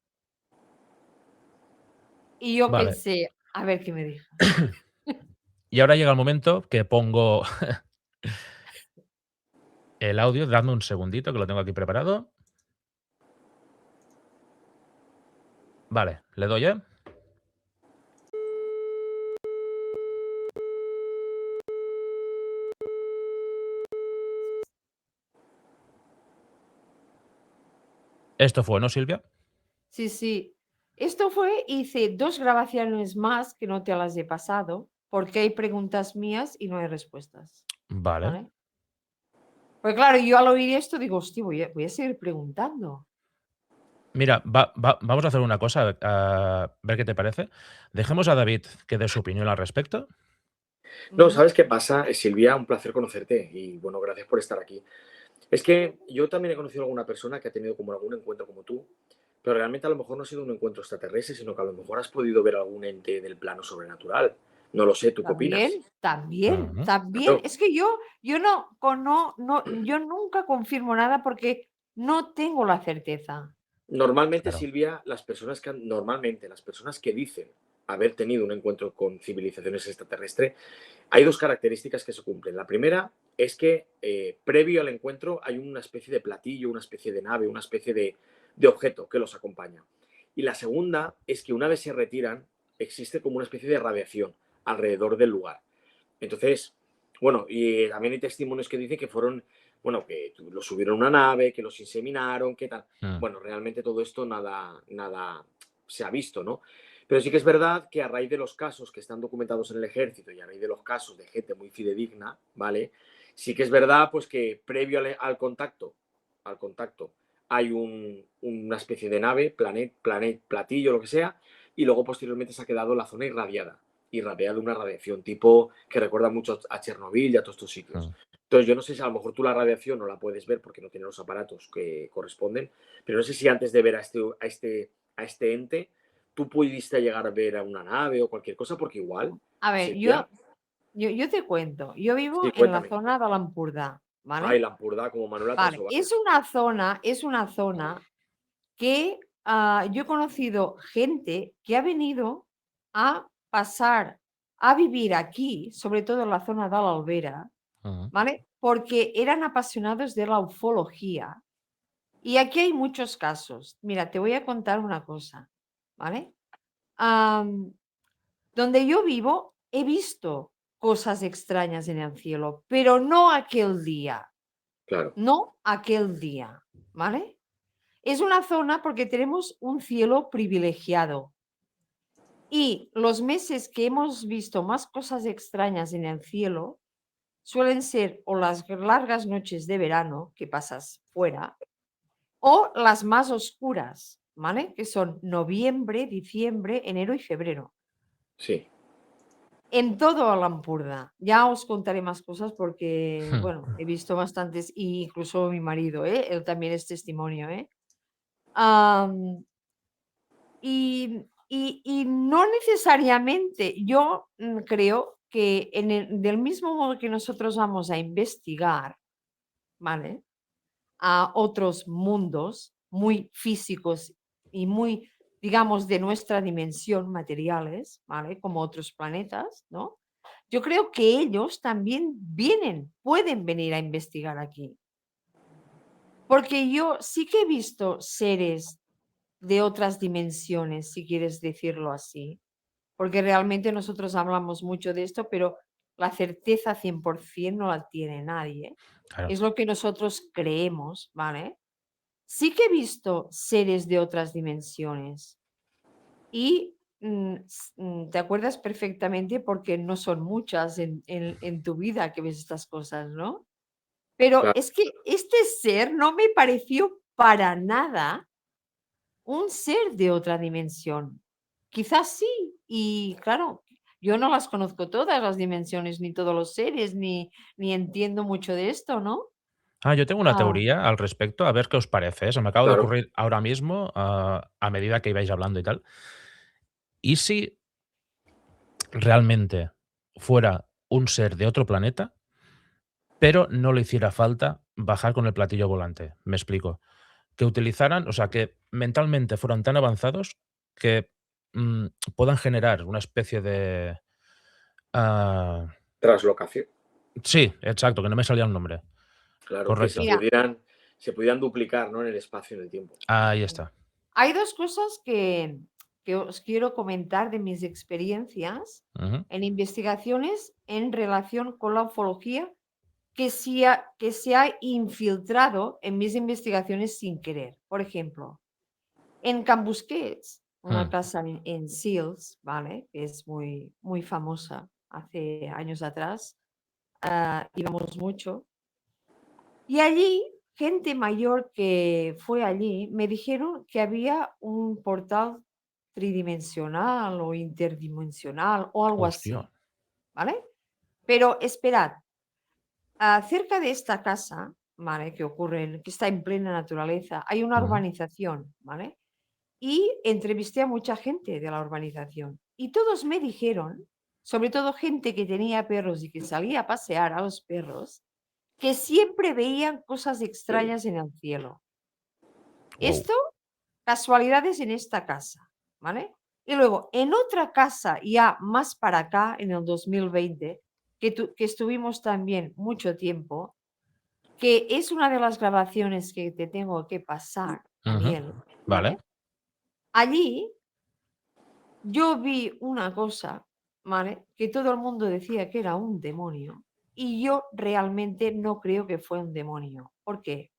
Y yo Vale. pensé, a ver qué me dijo. Y ahora llega el momento que pongo el audio, dadme un segundito que lo tengo aquí preparado. Vale, le doy, ¿eh? Esto fue, ¿no, Silvia? Sí, sí. Esto fue, hice 2 grabaciones más que no te las he pasado, porque hay preguntas mías y no hay respuestas, Vale. ¿vale? Pues claro, yo al oír esto digo: "Hostia, voy a seguir preguntando". Mira, vamos a hacer una cosa, a ver qué te parece. Dejemos a David que dé su opinión al respecto. No, Ujú. ¿sabes qué pasa? Silvia, un placer conocerte y bueno, gracias por estar aquí. Es que yo también he conocido a alguna persona que ha tenido como algún encuentro como tú, pero realmente a lo mejor no ha sido un encuentro extraterrestre, sino que a lo mejor has podido ver algún ente del plano sobrenatural. No lo sé, ¿tú qué opinas? También, también, Ujú. también. Claro, Es que yo yo nunca confirmo nada porque no tengo la certeza. normalmente, Claro. Silvia, normalmente las personas que dicen haber tenido un encuentro con civilizaciones extraterrestres, hay dos características que se cumplen. La primera es que previo al encuentro hay una especie de platillo, una especie de nave, una especie de objeto que los acompaña. Y la segunda es que una vez se retiran, existe como una especie de radiación alrededor del lugar. Entonces, bueno, y también hay testimonios que dicen que fueron, bueno, que los subieron a una nave, que los inseminaron, que tal. Mm. Bueno, realmente todo esto nada se ha visto, ¿no? Pero sí que es verdad que a raíz de los casos que están documentados en el ejército y a raíz de los casos de gente muy fidedigna, ¿vale? Sí que es verdad, pues que previo al contacto, hay una especie de nave, platillo, lo que sea, y luego posteriormente se ha quedado la zona irradiada de una radiación tipo que recuerda mucho a Chernobyl y a todos estos sitios. Mm. Entonces, yo no sé si a lo mejor tú la radiación no la puedes ver porque no tienes los aparatos que corresponden, pero no sé si antes de ver a este ente, tú pudiste llegar a ver a una nave o cualquier cosa, porque igual, A ver, Silvia, yo te cuento, yo vivo sí, en la cuéntame. zona de l'Empordà, Ay, ¿vale? la Ampurdá, como Manuela Vale, Torso, vale. es una zona que yo he conocido gente que ha venido a pasar a vivir aquí, sobre todo en la zona de l'Albera, Ujú. ¿vale? Porque eran apasionados de la ufología. Y aquí hay muchos casos. Mira, te voy a contar una cosa, ¿vale? Am, Donde yo vivo he visto cosas extrañas en el cielo, pero no aquel día, Claro, no aquel día, ¿vale? Es una zona porque tenemos un cielo privilegiado y los meses que hemos visto más cosas extrañas en el cielo suelen ser o las largas noches de verano que pasas fuera o las más oscuras, ¿vale? Que son noviembre, diciembre, enero y febrero. sí. En todo Alampurda. Ya os contaré más cosas porque, bueno, he visto bastantes, y incluso mi marido, él también es testimonio, ¿eh? Am, y no necesariamente, yo creo que del mismo modo que nosotros vamos a investigar, ¿vale? A otros mundos muy físicos y muy, digamos, de nuestra dimensión materiales, ¿vale? Como otros planetas, ¿no? Yo creo que ellos también pueden venir a investigar aquí. Porque yo sí que he visto seres de otras dimensiones, si quieres decirlo así, porque realmente nosotros hablamos mucho de esto, pero la certeza 100% no la tiene nadie. Claro. Es lo que nosotros creemos, ¿vale? Sí que he visto seres de otras dimensiones y te acuerdas perfectamente porque no son muchas en tu vida que ves estas cosas, ¿no? Pero Claro. es que este ser no me pareció para nada un ser de otra dimensión. Quizás sí, y claro, yo no las conozco todas las dimensiones, ni todos los seres, ni entiendo mucho de esto, ¿no? Yo tengo una Ah, teoría al respecto, a ver qué os parece, ¿eh? Se me acaba de Claro, ocurrir ahora mismo, a medida que ibais hablando y tal. ¿Y si realmente fuera un ser de otro planeta, pero no le hiciera falta bajar con el platillo volante? Me explico. Que utilizaran, o sea, que mentalmente fueran tan avanzados que mm, puedan generar una especie de... ah, traslocación. sí, exacto, que no me salía el nombre. Claro, que Correcto. mira, se pudieran duplicar, ¿no? En el espacio y en el tiempo. Ahí está. hay dos cosas que os quiero comentar de mis experiencias Ujú. en investigaciones en relación con la ufología que se ha infiltrado en mis investigaciones sin querer. Por ejemplo, en Cambusquets, una Mm. casa en Sils, ¿vale? Que es muy, muy famosa hace años atrás, íbamos mucho. Y allí, gente mayor que fue allí, me dijeron que había un portal tridimensional o interdimensional o algo Hostia. así, ¿vale? Pero esperad, cerca de esta casa, ¿vale? Que está en plena naturaleza, hay una Ujú. urbanización, ¿vale? Y entrevisté a mucha gente de la urbanización y todos me dijeron, sobre todo gente que tenía perros y que salía a pasear a los perros, que siempre veían cosas extrañas en el cielo. Wow. Esto, casualidades en esta casa, ¿vale? Y luego, en otra casa, ya más para acá, en el 2020, que estuvimos también mucho tiempo, que es una de las grabaciones que te tengo que pasar, Ujú. Daniel, Vale. ¿vale? Allí yo vi una cosa, ¿vale? Que todo el mundo decía que era un demonio y yo realmente no creo que fue un demonio. ¿Por qué?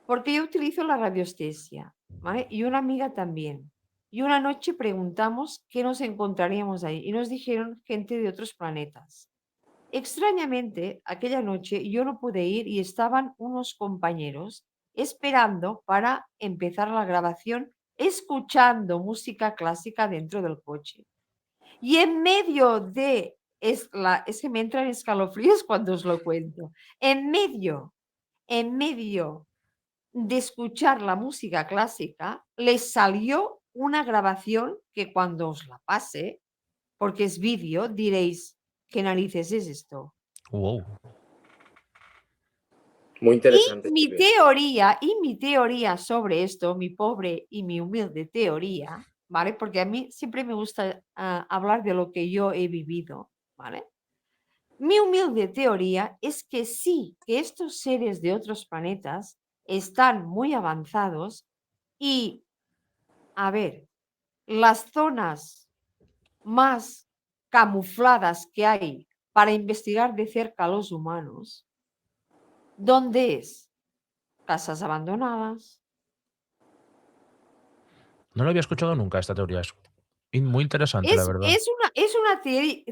Porque yo utilizo la radiestesia, ¿vale? Y una amiga también. Y una noche preguntamos qué nos encontraríamos ahí y nos dijeron gente de otros planetas. Extrañamente, aquella noche yo no pude ir y estaban unos compañeros esperando para empezar la grabación, escuchando música clásica dentro del coche. Y en medio es que me entran escalofríos cuando os lo cuento, en medio de escuchar la música clásica, les salió una grabación que cuando os la pase, porque es vídeo, diréis, ¿qué narices es esto? Wow. Muy interesante, Silvia. Y mi teoría sobre esto, mi pobre y mi humilde teoría, ¿vale? Porque a mí siempre me gusta hablar de lo que yo he vivido, ¿vale? Mi humilde teoría es que sí, que estos seres de otros planetas están muy avanzados y, a ver, las zonas más camufladas que hay para investigar de cerca a los humanos, ¿dónde es? Casas abandonadas. No lo había escuchado nunca esta teoría. Es muy interesante, la verdad. Es una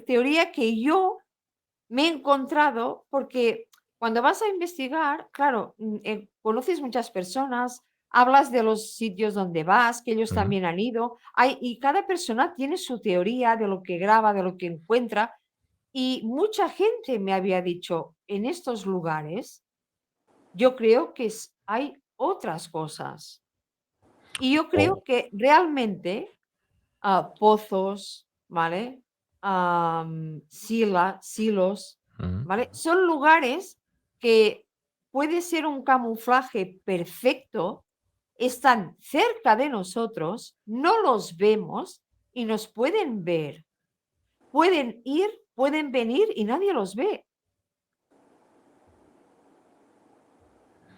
teoría que yo me he encontrado porque cuando vas a investigar, claro, conoces muchas personas, hablas de los sitios donde vas, que ellos Ujú. también han ido, y cada persona tiene su teoría de lo que graba, de lo que encuentra, y mucha gente me había dicho, en estos lugares, yo creo que hay otras cosas. Y yo creo Oh, que realmente pozos, ¿vale? Silos, ujú. ¿vale? Son lugares que puede ser un camuflaje perfecto, están cerca de nosotros, no los vemos y nos pueden ver. Pueden ir, pueden venir y nadie los ve.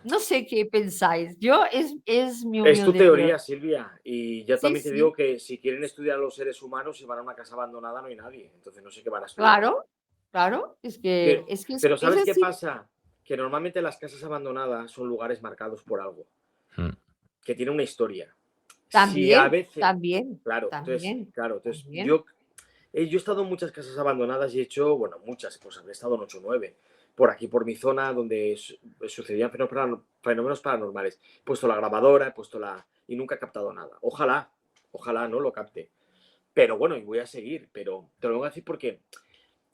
No sé qué pensáis. Yo es mi Es tu humilde opinión. teoría, Silvia. Y yo Sí, también te digo sí, que si quieren estudiar a los seres humanos, si van a una casa abandonada, no hay nadie. Entonces no sé qué van a estudiar. claro, claro. Es que Que- es, que pero es ¿sabes qué así. pasa? Que normalmente las casas abandonadas son lugares marcados por algo, Mm. que tiene una historia. Si a También, veces, también, claro, también, entonces también. yo he estado en muchas casas abandonadas y he hecho, bueno, muchas cosas, he estado en 8 o 9. Por aquí, por mi zona, donde sucedían fenómenos paranormales. He puesto la grabadora, he puesto y nunca he captado nada. Ojalá no lo capte. Pero bueno, y voy a seguir, pero te lo voy a decir porque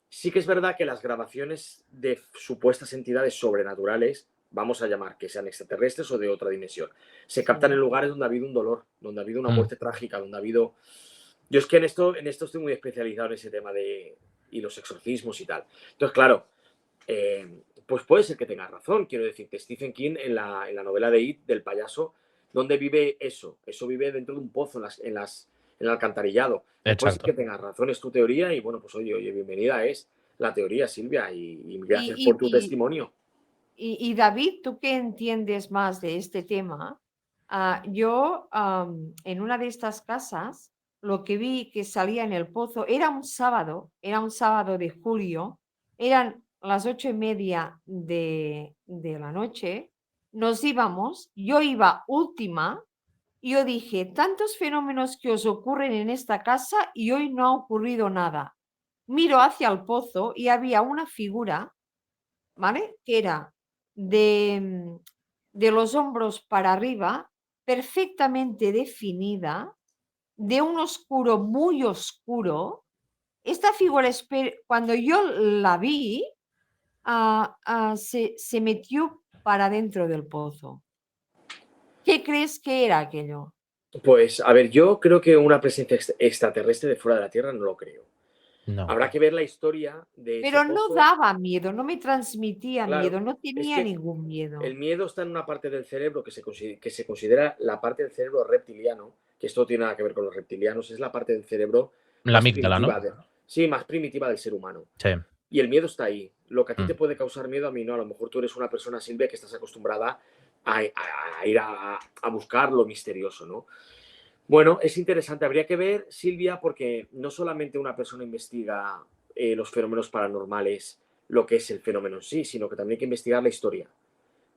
sí que es verdad que las grabaciones de supuestas entidades sobrenaturales, vamos a llamar que sean extraterrestres o de otra dimensión, se captan en Sí. lugares donde ha habido un dolor, donde ha habido una Mm. muerte trágica, donde ha habido... Yo es que en esto estoy muy especializado en ese tema y los exorcismos y tal. Entonces, claro, pues puede ser que tengas razón. Quiero decirte, Stephen King en la novela de It, del payaso, ¿dónde vive eso? Eso vive dentro de un pozo, en el alcantarillado. Pues puede ser Exacto. que tengas razón, es tu teoría y bueno, pues oye, bienvenida es la teoría, Silvia, y gracias Y, por tu testimonio. David, ¿tú qué entiendes más de este tema? Yo en una de estas casas, lo que vi que salía en el pozo era un sábado de julio, eran las 8:30 de la noche, nos íbamos, yo iba última. Y yo dije, tantos fenómenos que os ocurren en esta casa y hoy no ha ocurrido nada. Miro hacia el pozo y había una figura, ¿vale? Que era de los hombros para arriba, perfectamente definida, de un oscuro muy oscuro. Esta figura, cuando yo la vi, se metió para dentro del pozo. ¿Qué crees que era aquello? Pues a ver, yo creo que una presencia extraterrestre de fuera de la Tierra no lo creo. No. Habrá que ver la historia de ese Pero no pozo. daba miedo, no me transmitía Claro, miedo, no es tenía que ningún el miedo. miedo está en una parte del cerebro que se considera la parte del cerebro reptiliano, que esto no tiene nada que ver con los reptilianos, es la parte del cerebro La más amígdala, ¿no? primitiva, sí, más primitiva del ser humano. Sí. Y el miedo está ahí. Lo que a ti te Mm. puede causar miedo, a mí no. A lo mejor tú eres una persona, Silvia, que estás acostumbrada a ir a buscar lo misterioso, ¿no? Bueno, es interesante. Habría que ver, Silvia, porque no solamente una persona investiga los fenómenos paranormales, lo que es el fenómeno en sí, sino que también hay que investigar la historia,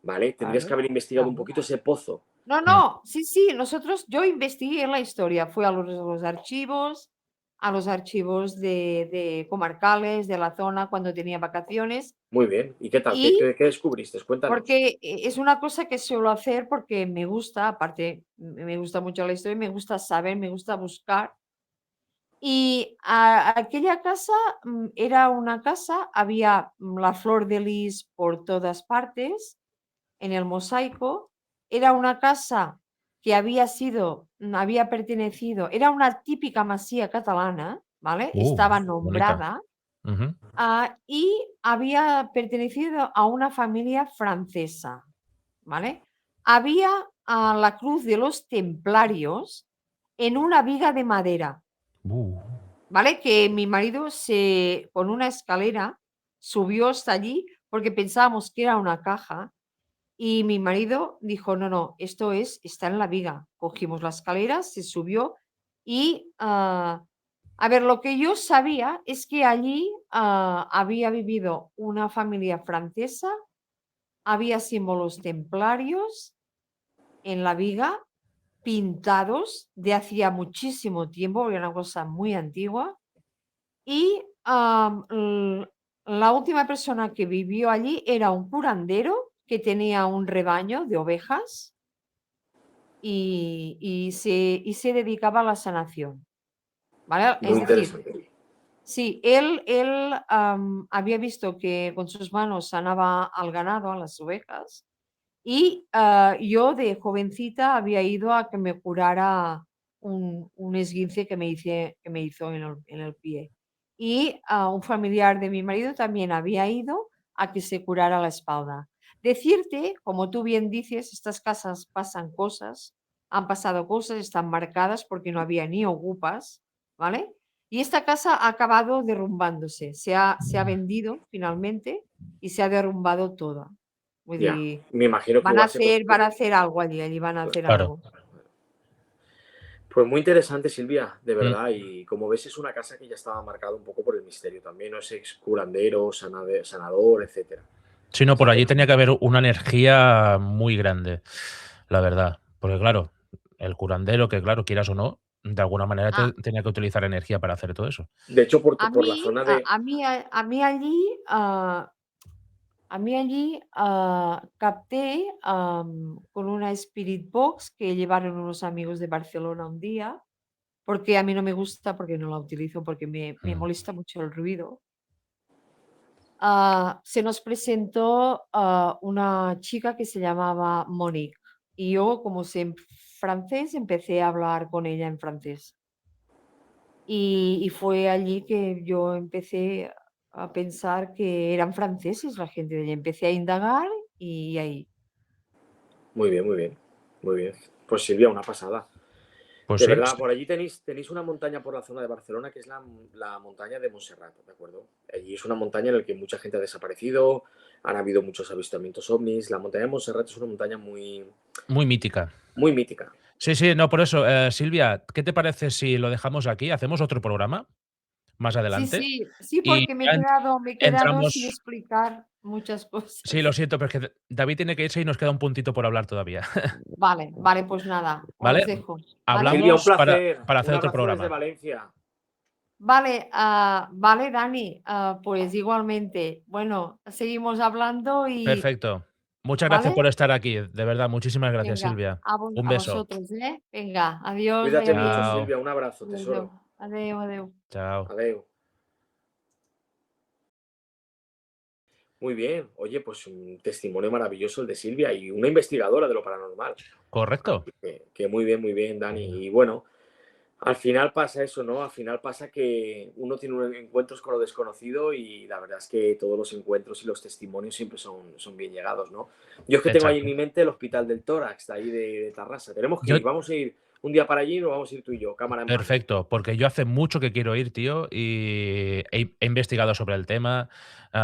¿vale? Tendrías que Claro, haber investigado un claro. poquito ese pozo. No, Mm. no, sí, sí, yo investigué en la historia, fui a los archivos de comarcales de la zona cuando tenía vacaciones Muy bien. ¿Y qué tal? ¿Qué, y qué, qué descubriste? Cuéntanos. porque es una cosa que suelo hacer porque me gusta, aparte me gusta mucho la historia, me gusta saber, me gusta buscar. Y aquella casa era una casa, había la flor de lis por todas partes en el mosaico. Era una casa que había pertenecido, era una típica masía catalana, ¿vale? Estaba Bonita. nombrada Ujú. y había pertenecido a una familia francesa, ¿vale? Había la cruz de los templarios en una viga de madera. Uh. ¿Vale? Que mi marido con una escalera subió hasta allí porque pensábamos que era una caja y mi marido dijo, no, no, está en la viga. Cogimos la escalera, se subió y A ver, lo que yo sabía es que allí había vivido una familia francesa, había símbolos templarios en la viga, pintados de hacía muchísimo tiempo, era una cosa muy antigua. Y la última persona que vivió allí era un curandero que tenía un rebaño de ovejas y se dedicaba a la sanación. ¿Vale? Muy Es decir, interesante. sí, él había visto que con sus manos sanaba al ganado, a las ovejas, y yo de jovencita había ido a que me curara un esguince que me hizo en el pie. Y un familiar de mi marido también había ido a que se curara la espalda. Decirte, como tú bien dices, estas casas pasan cosas, han pasado cosas, están marcadas porque no había ni ocupas, ¿vale? Y esta casa ha acabado derrumbándose, se ha vendido finalmente y se ha derrumbado toda. Vull Ya, dir, me imagino que igual se van construyó. a hacer algo allí van a hacer Claro. algo. Pues muy interesante, Silvia, de Mm. verdad. Y como ves, es una casa que ya estaba marcada un poco por el misterio también, ¿no? Es ex curandero, sanador, etcétera. Sí, no, O por sea que allí tenía que haber una energía muy grande, la verdad. Porque claro, el curandero, que claro, quieras o no, de alguna manera A tenía que utilizar energía para hacer todo eso. de hecho, a por la mí zona a de. a mí a a mí allí, capté, con una Spirit Box que llevaron unos amigos de Barcelona un día, porque a mí no me gusta, porque no la utilizo, porque me Mm. molesta mucho el ruido. Se nos presentó, una chica que se llamaba Monique, y yo, como sé francés, empecé a hablar con ella en francés. Y fue allí que yo empecé a pensar que eran franceses la gente de allí. Empecé a indagar y ahí. Muy bien, muy bien. Muy bien. Pues Silvia, una pasada. Pues De sí, verdad, sí. por allí tenéis una montaña por la zona de Barcelona que es la montaña de Montserrat, ¿de acuerdo? Allí es una montaña en la que mucha gente ha desaparecido, han habido muchos avistamientos ovnis. La montaña de Montserrat es una montaña muy, Muy mítica. muy mítica. Sí, sí, no, por eso, Silvia, ¿qué te parece si lo dejamos aquí? ¿Hacemos otro programa más Sí, adelante? sí, sí, Y porque ya me he quedado sin entramos. explicar muchas Sí, lo cosas. siento, pero es que David tiene que irse y nos queda un puntito por hablar todavía. Vale, vale, pues nada, os ¿Vale? dejo, ¿vale? Silvia, un Hablamos placer. para Un hacer otro abrazo desde programa. Valencia. Vale, vale, Dani, pues igualmente. Bueno, seguimos hablando y, Perfecto. Muchas gracias ¿vale? por estar aquí. De verdad, muchísimas gracias, Venga, Silvia. Un a beso. vosotros, ¿eh? Venga, adiós, Cuídate vaya mucho, bien. Chao. Silvia. Un abrazo, Adeu, tesoro. adeu, adeu. Chao. Adeu. Muy bien. Oye, pues un testimonio maravilloso el de Silvia y una investigadora de lo paranormal. ¿Correcto? Así que muy bien, Dani. Y bueno, al final pasa eso, ¿no? Al final pasa que uno tiene encuentros con lo desconocido y la verdad es que todos los encuentros y los testimonios siempre son bien llegados, ¿no? Yo es que tengo ahí en Exacto. mi mente el Hospital del Tórax, de ahí de Tarrasa. Tenemos que Yo ir, vamos a ir un día para allí y nos vamos a ir tú y yo, cámara en mano. Perfecto, porque yo hace mucho que quiero ir, tío, y he investigado sobre el tema.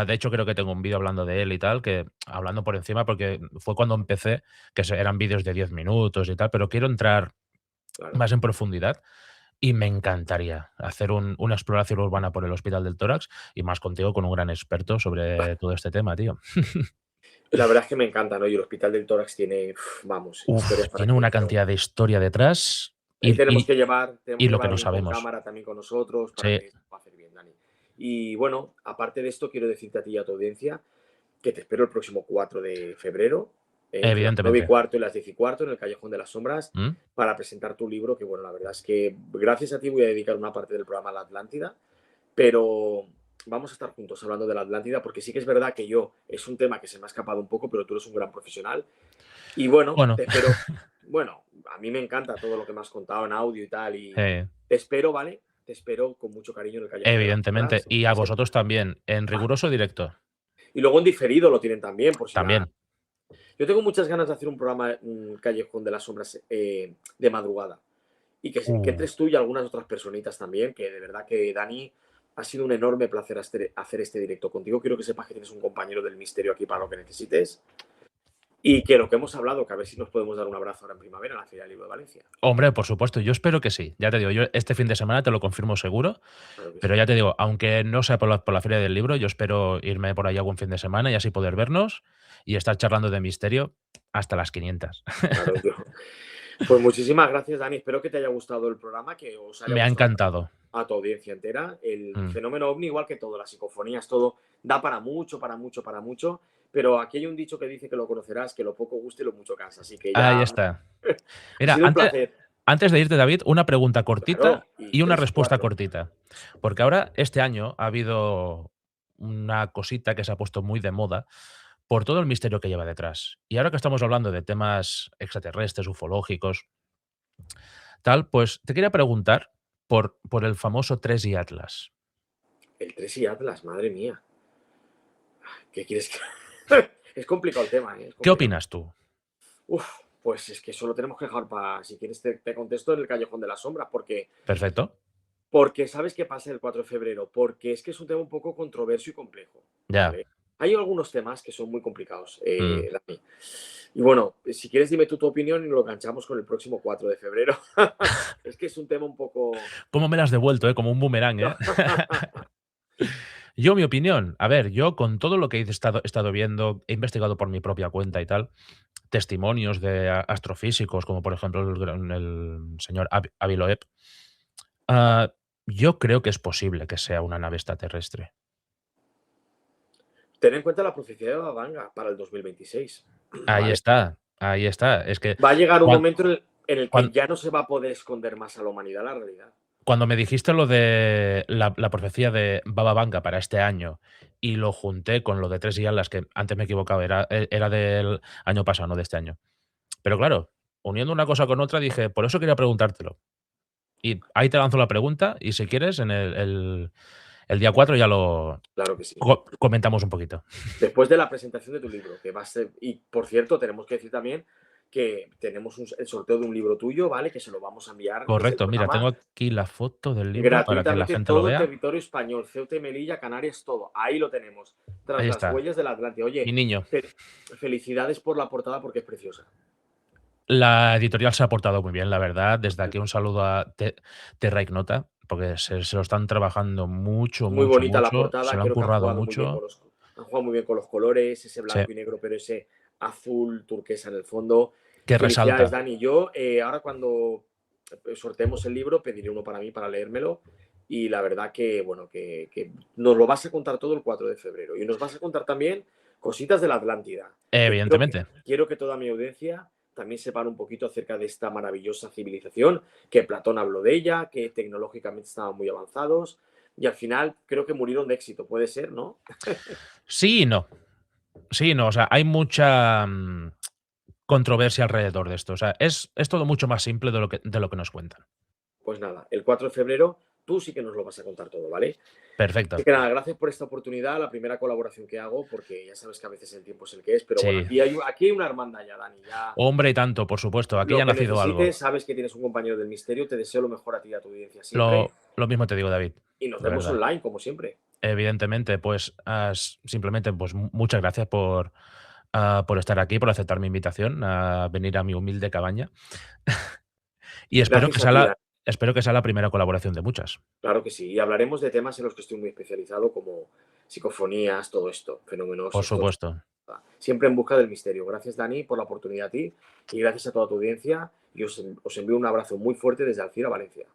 De hecho, creo que tengo un vídeo hablando de él y tal, que hablando por encima, porque fue cuando empecé, que eran vídeos de 10 minutos y tal, pero quiero entrar Claro. más en profundidad y me encantaría hacer una exploración urbana por el Hospital del Tórax y más contigo con un gran experto sobre todo este tema, tío. La verdad es que me encanta, ¿no? Y el Hospital del Tórax tiene, vamos, Uf, historias para tiene que una me cantidad de preguntes. historia detrás Ahí y, y, tenemos y que lo llevar que a no alguien con sabemos. cámara también con nosotros para Sí, que lo hacer bien, Dani. Y bueno, aparte de esto, quiero decirte a ti y a tu audiencia que te espero el próximo 4 de febrero, entre las 9 y evidentemente. cuarto y las 10 y cuarto, en el Callejón de las Sombras, ¿Mm? para presentar tu libro, que bueno, la verdad es que gracias a ti voy a dedicar una parte del programa a la Atlántida, pero vamos a estar juntos hablando de la Atlántida, porque sí que es verdad que yo, es un tema que se me ha escapado un poco, pero tú eres un gran profesional. Y bueno, Bueno, te espero. Bueno, a mí me encanta todo lo que me has contado en audio y tal, y eh, te espero, ¿vale? Te espero con mucho cariño en el Callejón de las evidentemente. Sombras. Y a vosotros también, en Vale. riguroso directo. Y luego en diferido lo tienen también, por si la. También. Yo tengo muchas ganas de hacer un programa, un Callejón de las Sombras de madrugada. Y que Uh, entres tú y algunas otras personitas también, que de verdad que Dani, ha sido un enorme placer hacer este directo contigo. Quiero que sepas que tienes un compañero del misterio aquí para lo que necesites. Y que lo que hemos hablado, que a ver si nos podemos dar un abrazo ahora en primavera en la Feria del Libro de Valencia. Hombre, por supuesto, yo espero que sí. Ya te digo, yo este fin de semana te lo confirmo seguro, Claro que pero sí. ya te digo, aunque no sea por la Feria del Libro, yo espero irme por ahí algún fin de semana y así poder vernos y estar charlando de misterio hasta las 500. Claro, Pues muchísimas gracias, Dani. Espero que te haya gustado el programa, que os haya Me ha gustado encantado. a tu audiencia entera. El Mm. fenómeno ovni, igual que todo, las psicofonías, todo, da para mucho, para mucho, para mucho. Pero aquí hay un dicho que dice que lo conocerás, que lo poco gusta y lo mucho cansa. Así que Ahí ya está. ha Mira, sido un placer. antes de irte, David, una pregunta cortita Claro, y y una 3 y respuesta 4. cortita. Porque ahora, este año, ha habido una cosita que se ha puesto muy de moda por todo el misterio que lleva detrás. Y ahora que estamos hablando de temas extraterrestres, ufológicos, tal, pues te quería preguntar por el famoso 3 y Atlas. El 3 y Atlas, madre mía. ¿Qué quieres que...? Es complicado el tema, ¿eh? Es ¿Qué complicado. opinas tú? Uf, pues es que eso lo tenemos que dejar para... Si quieres te contesto en el Callejón de las Sombras, Perfecto. porque ¿sabes qué pasa el 4 de febrero? Porque es que es un tema un poco controversio y complejo, Ya. ¿vale? Hay algunos temas que son muy complicados, Mm. Dani. Y bueno, si quieres dime tú tu opinión y lo enganchamos con el próximo 4 de febrero. Es que es un tema un poco... ¿Cómo me la has devuelto, como un boomerang, eh? Yo, mi opinión, a ver, yo con todo lo que he estado viendo, he investigado por mi propia cuenta y tal, testimonios de astrofísicos, como por ejemplo el señor Avi Loeb, ah, yo creo que es posible que sea una nave extraterrestre. Ten en cuenta la profecía de Babanga para el 2026, Ahí ¿vale? está, ahí está. Es que Va a llegar un cuan- momento en el que cuan- ya no se va a poder esconder más a la humanidad la realidad. cuando me dijiste lo de la profecía de Baba Vanga para este año y lo junté con lo de 3 y Alas, que antes me he equivocado, era del año pasado, no de este año. Pero claro, uniendo una cosa con otra, dije, por eso quería preguntártelo. Y ahí te lanzo la pregunta y si quieres, en el día 4 ya lo Claro que sí. comentamos un poquito. Después de la presentación de tu libro, que va a ser... Y, por cierto, tenemos que decir también que tenemos el sorteo de un libro tuyo, ¿vale? Que se lo vamos a enviar desde el Correcto, mira, tengo programa aquí la foto del libro para que la gratuitamente, gente lo todo el vea. territorio español, Ceuta y Melilla, Canarias, todo. Ahí lo tenemos. Tras Ahí las está, huellas del Atlántico. mi Oye, niño. felicidades por la portada porque es preciosa. La editorial se ha portado muy bien, la verdad. Desde aquí un saludo a Terra Ignota, porque se lo están trabajando mucho, Muy mucho, bonita la mucho. Se portada, lo han creo que currado mucho. han jugado muy bien con los colores, ese Sí, blanco y negro, pero ese azul turquesa en el fondo. que Felicidades, resalta. Dani. Yo ahora cuando sorteemos el libro pediré uno para mí para leérmelo y la verdad que, bueno, que nos lo vas a contar todo el 4 de febrero y nos vas a contar también cositas de la Atlántida. Que Evidentemente. quiero que toda mi audiencia también sepan un poquito acerca de esta maravillosa civilización, que Platón habló de ella, que tecnológicamente estaban muy avanzados y al final creo que murieron de éxito, puede ser, ¿no? Sí y no. Sí y no. O sea, hay mucha controversia alrededor de esto. O sea, es todo mucho más simple de lo que nos cuentan. Pues nada, el 4 de febrero tú sí que nos lo vas a contar todo, ¿vale? Así Perfecto. que nada, gracias por esta oportunidad, la primera colaboración que hago, porque ya sabes que a veces el tiempo es el que es, pero bueno, Sí. aquí hay una hermandad ya, Dani, ya Hombre, y tanto, por supuesto. Aquí lo ya ha que nacido algo. necesites, sabes que tienes un compañero del misterio, te deseo lo mejor a ti y a tu audiencia siempre Lo mismo te digo, David. y nos De vemos verdad. online, como siempre. Evidentemente, pues simplemente, pues muchas gracias por estar aquí, por aceptar mi invitación a venir a mi humilde cabaña. Y Gracias a ti, Dani. espero que sea la primera colaboración de muchas. Claro que sí, y hablaremos de temas en los que estoy muy especializado, como psicofonías, todo esto, fenómenos Por estos. supuesto. Siempre en busca del misterio. Gracias, Dani, por la oportunidad a ti y gracias a toda tu audiencia. Y os envío un abrazo muy fuerte desde Alcira, Valencia.